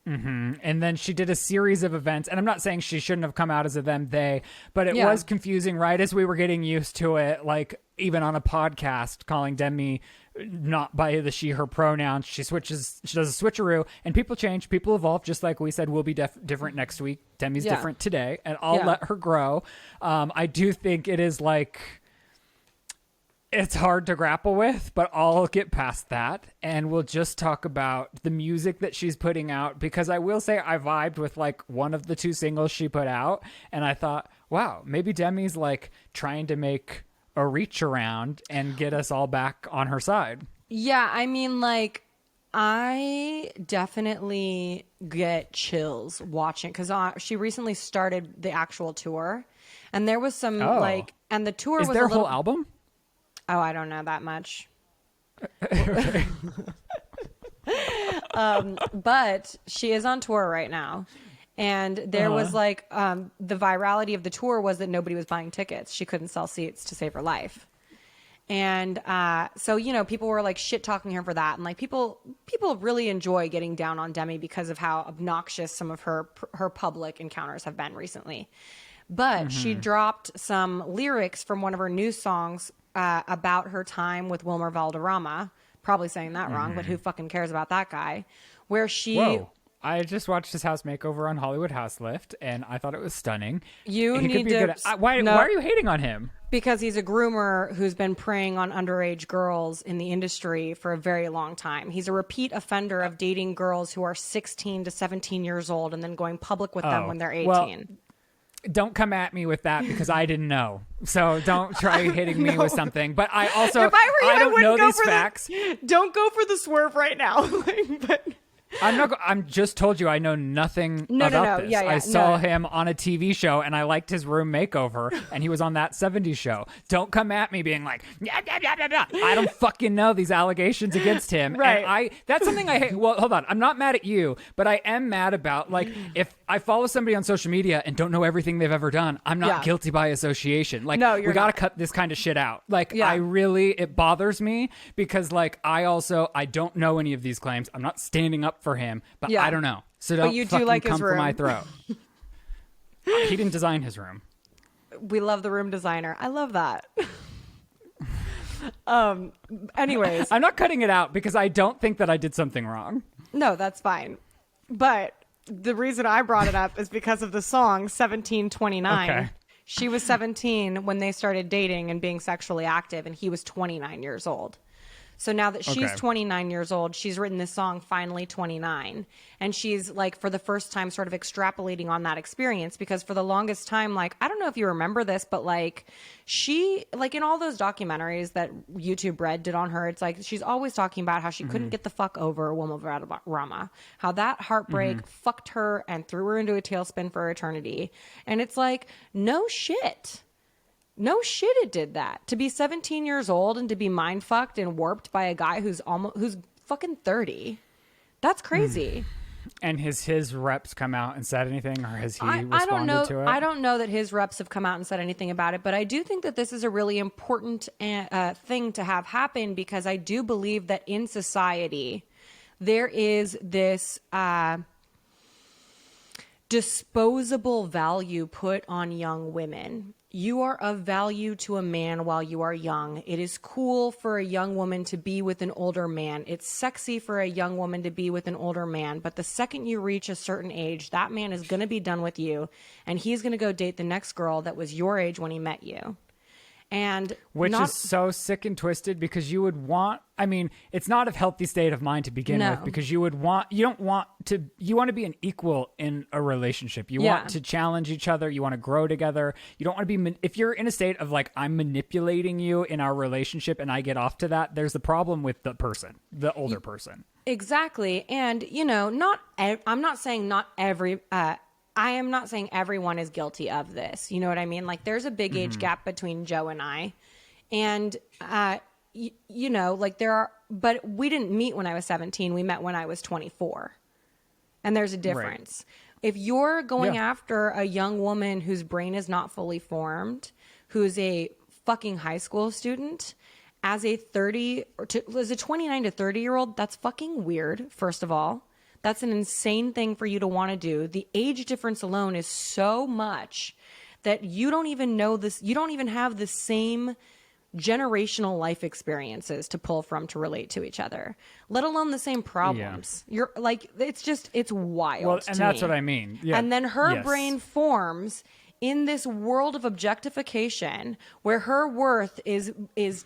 [SPEAKER 1] And then she did a series of events, and I'm not saying she shouldn't have come out as a them, they, but it
[SPEAKER 2] Yeah.
[SPEAKER 1] was confusing right as we were getting used to it, like even on a podcast calling Demi not by the she, her pronouns. She does a switcheroo, and people change, people evolve, just like we said we'll be different next week. Demi's
[SPEAKER 2] Yeah.
[SPEAKER 1] different today, and I'll
[SPEAKER 2] Yeah.
[SPEAKER 1] let her grow. I do think it is like... It's hard to grapple with, but I'll get past that and we'll just talk about the music that she's putting out, because I will say I vibed with like one of the two singles she put out and I thought, wow, maybe Demi's like trying to make a reach around and get us all back on her side.
[SPEAKER 2] Yeah, I mean, like, I definitely get chills watching because she recently started the actual tour, and there was some and the tour
[SPEAKER 1] Is
[SPEAKER 2] was
[SPEAKER 1] there
[SPEAKER 2] a
[SPEAKER 1] a whole
[SPEAKER 2] little.
[SPEAKER 1] album?
[SPEAKER 2] Oh, I don't know that much. But she is on tour right now. And there was like the virality of the tour was that nobody was buying tickets. She couldn't sell seats to save her life. And so, you know, people were like shit talking her for that. And like people really enjoy getting down on Demi because of how obnoxious some of her public encounters have been recently. But she dropped some lyrics from one of her new songs about her time with Wilmer Valderrama. Probably saying that wrong, but who fucking cares about that guy? Where she...
[SPEAKER 1] Whoa. I just watched his house makeover on Hollywood House Lift, and I thought it was stunning.
[SPEAKER 2] You
[SPEAKER 1] He
[SPEAKER 2] need
[SPEAKER 1] could be
[SPEAKER 2] to...
[SPEAKER 1] good why are you hating on him?
[SPEAKER 2] Because he's a groomer who's been preying on underage girls in the industry for a very long time. He's a repeat offender of dating girls who are 16 to 17 years old and then going public with them when they're 18.
[SPEAKER 1] Well, don't come at me with that because I didn't know. So don't try hitting me with something. But I also,
[SPEAKER 2] if I were you, I
[SPEAKER 1] don't
[SPEAKER 2] wouldn't
[SPEAKER 1] know
[SPEAKER 2] go
[SPEAKER 1] these
[SPEAKER 2] for
[SPEAKER 1] facts.
[SPEAKER 2] Don't go for the swerve right now. But...
[SPEAKER 1] I'm just told you I know nothing
[SPEAKER 2] No.
[SPEAKER 1] about this.
[SPEAKER 2] Yeah,
[SPEAKER 1] I saw
[SPEAKER 2] no.
[SPEAKER 1] him on a TV show and I liked his room makeover and he was on that 70s show. Don't come at me being like, yeah. I don't fucking know these allegations against him.
[SPEAKER 2] Right.
[SPEAKER 1] And that's something I hate. Well, hold on. I'm not mad at you, but I am mad about like if I follow somebody on social media and don't know everything they've ever done, I'm not guilty by association. Like
[SPEAKER 2] No, you're
[SPEAKER 1] we got to
[SPEAKER 2] not.
[SPEAKER 1] cut this kind of shit out. Like
[SPEAKER 2] Yeah.
[SPEAKER 1] it bothers me because like I don't know any of these claims. I'm not standing up for him, but
[SPEAKER 2] Yeah.
[SPEAKER 1] I don't know. So
[SPEAKER 2] But
[SPEAKER 1] don't
[SPEAKER 2] you do
[SPEAKER 1] fucking
[SPEAKER 2] like his
[SPEAKER 1] come for my
[SPEAKER 2] room.
[SPEAKER 1] throat. He didn't design his room.
[SPEAKER 2] We love the room designer. I love that. Anyways,
[SPEAKER 1] I'm not cutting it out because I don't think that I did something wrong.
[SPEAKER 2] no, that's fine. But the reason I brought it up is because of the song 1729.
[SPEAKER 1] Okay.
[SPEAKER 2] She was 17 when they started dating and being sexually active, and he was 29 years old. So now that she's
[SPEAKER 1] Okay.
[SPEAKER 2] 29 years old, she's written this song, Finally 29. And she's like, for the first time, sort of extrapolating on that experience because for the longest time, like, I don't know if you remember this, but like she, like in all those documentaries that YouTube Red did on her, it's like she's always talking about how she couldn't get the fuck over Wilmer Valderrama, how that heartbreak fucked her and threw her into a tailspin for eternity. And it's like, no shit. No shit, it did that. To be 17 years old and to be mind fucked and warped by a guy who's fucking 30. That's crazy.
[SPEAKER 1] And his reps come out and said anything, or has he
[SPEAKER 2] I
[SPEAKER 1] responded
[SPEAKER 2] don't know.
[SPEAKER 1] to it?
[SPEAKER 2] I don't know that his reps have come out and said anything about it, but I do think that this is a really important thing to have happen because I do believe that in society there is this disposable value put on young women. You are of value to a man while you are young. It is cool for a young woman to be with an older man. It's sexy for a young woman to be with an older man. But the second you reach a certain age, that man is going to be done with you. And he's going to go date the next girl that was your age when he met you. And
[SPEAKER 1] which is so sick and twisted, because you would want, I mean, it's not a healthy state of mind to begin with, because you want to be an equal in a relationship. You want to challenge each other. You want to grow together. You don't want to be, if you're in a state of like, I'm manipulating you in our relationship and I get off to that, there's the problem with the person, the older person.
[SPEAKER 2] Exactly. And, you know, I'm not saying I am not saying everyone is guilty of this. You know what I mean? Like, there's a big age gap between Joe and I. And, you know, like but we didn't meet when I was 17. We met when I was 24. And there's a difference. Right. If you're going after a young woman whose brain is not fully formed, who's a fucking high school student, as a 29 to 30-year-old, that's fucking weird, first of all. That's an insane thing for you to want to do. The age difference alone is so much that you don't even know this. You don't even have the same generational life experiences to pull from to relate to each other, let alone the same problems. You're like, it's wild.
[SPEAKER 1] Well, and that's what I mean. Yeah.
[SPEAKER 2] And then her brain forms in this world of objectification where her worth is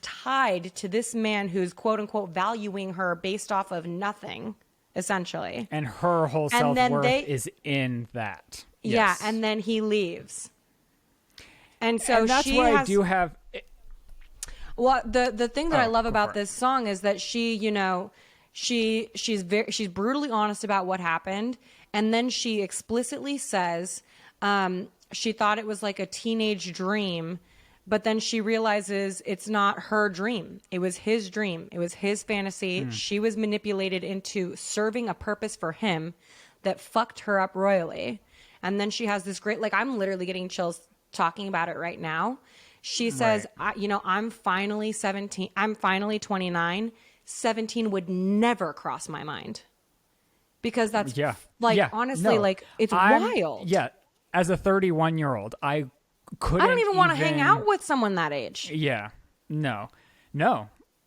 [SPEAKER 2] tied to this man who's quote unquote valuing her based off of nothing. Essentially.
[SPEAKER 1] And her whole self-worth is in that.
[SPEAKER 2] Yeah, and then he leaves. And so
[SPEAKER 1] that's why I do have...
[SPEAKER 2] Well, the thing that I love about this song is that she, you know, she's brutally honest about what happened. And then she explicitly says she thought it was like a teenage dream. But then she realizes it's not her dream. It was his dream. It was his fantasy. She was manipulated into serving a purpose for him that fucked her up royally. And then she has this great, like, I'm literally getting chills talking about it right now. She says, I'm finally 17. I'm finally 29. 17 would never cross my mind. Because that's honestly, like, it's wild.
[SPEAKER 1] Yeah. As a 31-year-old, I
[SPEAKER 2] don't even want to hang out with someone that age.
[SPEAKER 1] Yeah. No.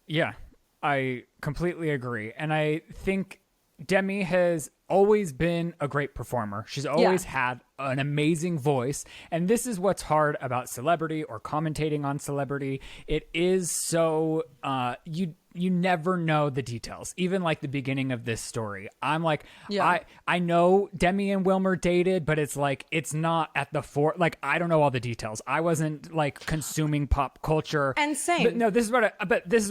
[SPEAKER 1] Yeah. I completely agree. And I think Demi has always been a great performer. She's always had an amazing voice. And this is what's hard about celebrity or commentating on celebrity. It is so, you never know the details. Even like the beginning of this story, I'm like, I know Demi and Wilmer dated, but it's like, it's not at the like, I don't know all the details. I wasn't like consuming pop culture.
[SPEAKER 2] And same.
[SPEAKER 1] But no, this is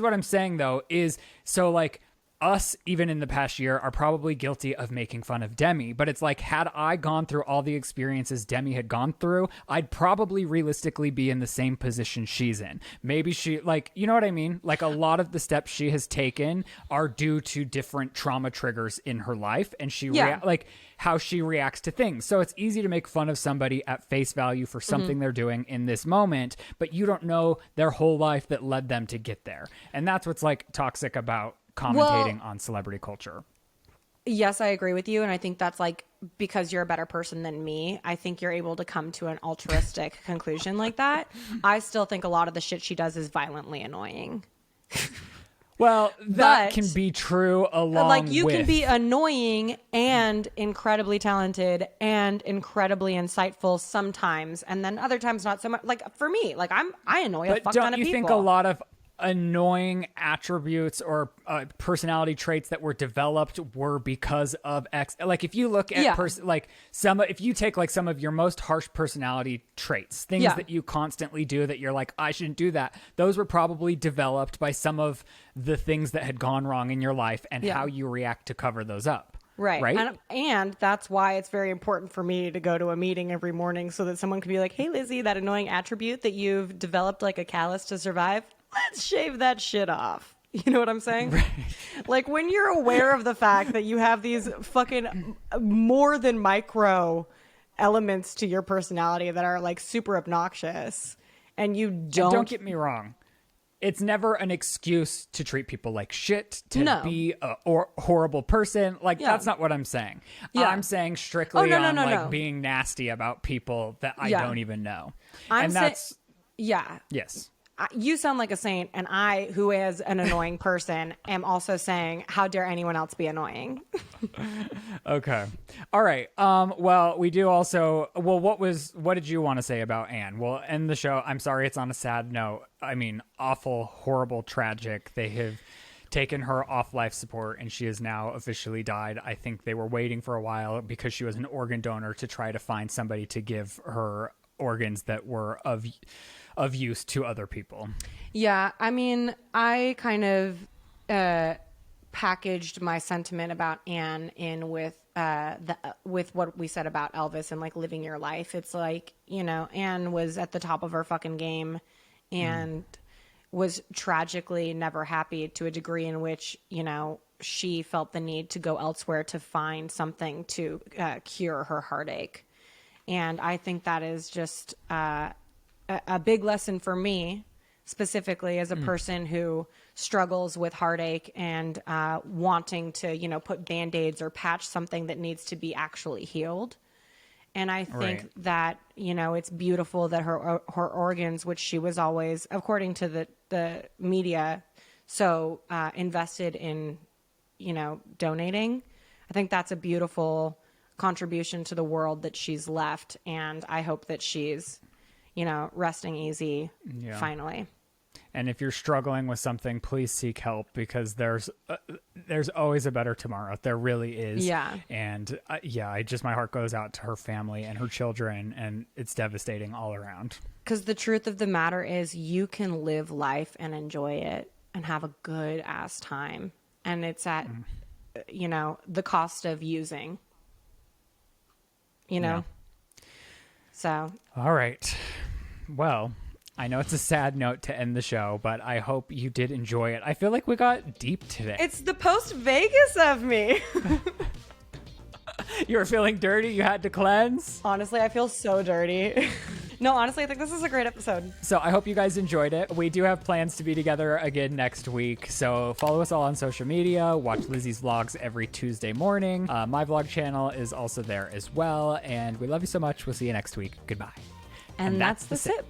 [SPEAKER 1] what I'm saying though, is so like, us, even in the past year, are probably guilty of making fun of Demi. But it's like, had I gone through all the experiences Demi had gone through, I'd probably realistically be in the same position she's in. Maybe she, like, you know what I mean? Like, a lot of the steps she has taken are due to different trauma triggers in her life. And she, like, how she reacts to things. So it's easy to make fun of somebody at face value for something they're doing in this moment, but you don't know their whole life that led them to get there. And that's what's, like, toxic about commentating on celebrity culture.
[SPEAKER 2] Yes, I agree with you. And I think that's like, because you're a better person than me, I think you're able to come to an altruistic conclusion like that. I still think a lot of the shit she does is violently annoying.
[SPEAKER 1] Well, that can be true along
[SPEAKER 2] like you
[SPEAKER 1] with...
[SPEAKER 2] can be annoying and incredibly talented and incredibly insightful sometimes, and then other times not so much. Like for me, like I annoy a fuck ton of people.
[SPEAKER 1] Don't you think a lot of annoying attributes or personality traits that were developed were because of X? Like if you look at if you take like some of your most harsh personality traits, things that you constantly do that you're like, I shouldn't do that, those were probably developed by some of the things that had gone wrong in your life and how you react to cover those up.
[SPEAKER 2] Right. And that's why it's very important for me to go to a meeting every morning so that someone could be like, hey, Lizzie, that annoying attribute that you've developed like a callus to survive, let's shave that shit off. You know what I'm saying? Right. Like when you're aware of the fact that you have these fucking more than micro elements to your personality that are like super obnoxious and you don't
[SPEAKER 1] get me wrong. it's never an excuse to treat people like shit, to be a horrible person. Like, that's not what I'm saying. I'm saying strictly being nasty about people that I don't even know. Yes.
[SPEAKER 2] You sound like a saint, and I, who is an annoying person, am also saying, how dare anyone else be annoying?
[SPEAKER 1] Okay. All right. Well, we do also, what did you want to say about Anne? We'll end the show. I'm sorry it's on a sad note. I mean, awful, horrible, tragic. They have taken her off life support, and she has now officially died. I think they were waiting for a while because she was an organ donor to try to find somebody to give her organs that were of use to other people.
[SPEAKER 2] Yeah, I mean, I kind of packaged my sentiment about Anne in with what we said about Elvis and like living your life. It's like, you know, Anne was at the top of her fucking game and was tragically never happy to a degree in which, you know, she felt the need to go elsewhere to find something to cure her heartache. And I think that is just a big lesson for me, specifically as a person who struggles with heartache and wanting to, you know, put Band-Aids or patch something that needs to be actually healed. And I think that, you know, it's beautiful that her organs, which she was always, according to the media, so invested in, you know, donating. I think that's a beautiful contribution to the world that she's left. And I hope that she's, you know, resting easy finally.
[SPEAKER 1] And if you're struggling with something, please seek help, because there's always a better tomorrow. There really is.
[SPEAKER 2] Yeah.
[SPEAKER 1] And my heart goes out to her family and her children, and it's devastating all around.
[SPEAKER 2] Because the truth of the matter is, you can live life and enjoy it and have a good ass time. And it's at, you know, the cost of using, you know? Yeah. So. All
[SPEAKER 1] right. Well, I know it's a sad note to end the show, but I hope you did enjoy it. I feel like we got deep today.
[SPEAKER 2] It's the post-Vegas of me.
[SPEAKER 1] You were feeling dirty? You had to cleanse?
[SPEAKER 2] Honestly, I feel so dirty. No, honestly, I think this is a great episode.
[SPEAKER 1] So I hope you guys enjoyed it. We do have plans to be together again next week. So follow us all on social media. Watch Lizze's vlogs every Tuesday morning. My vlog channel is also there as well. And we love you so much. We'll see you next week. Goodbye.
[SPEAKER 2] And that's the sip.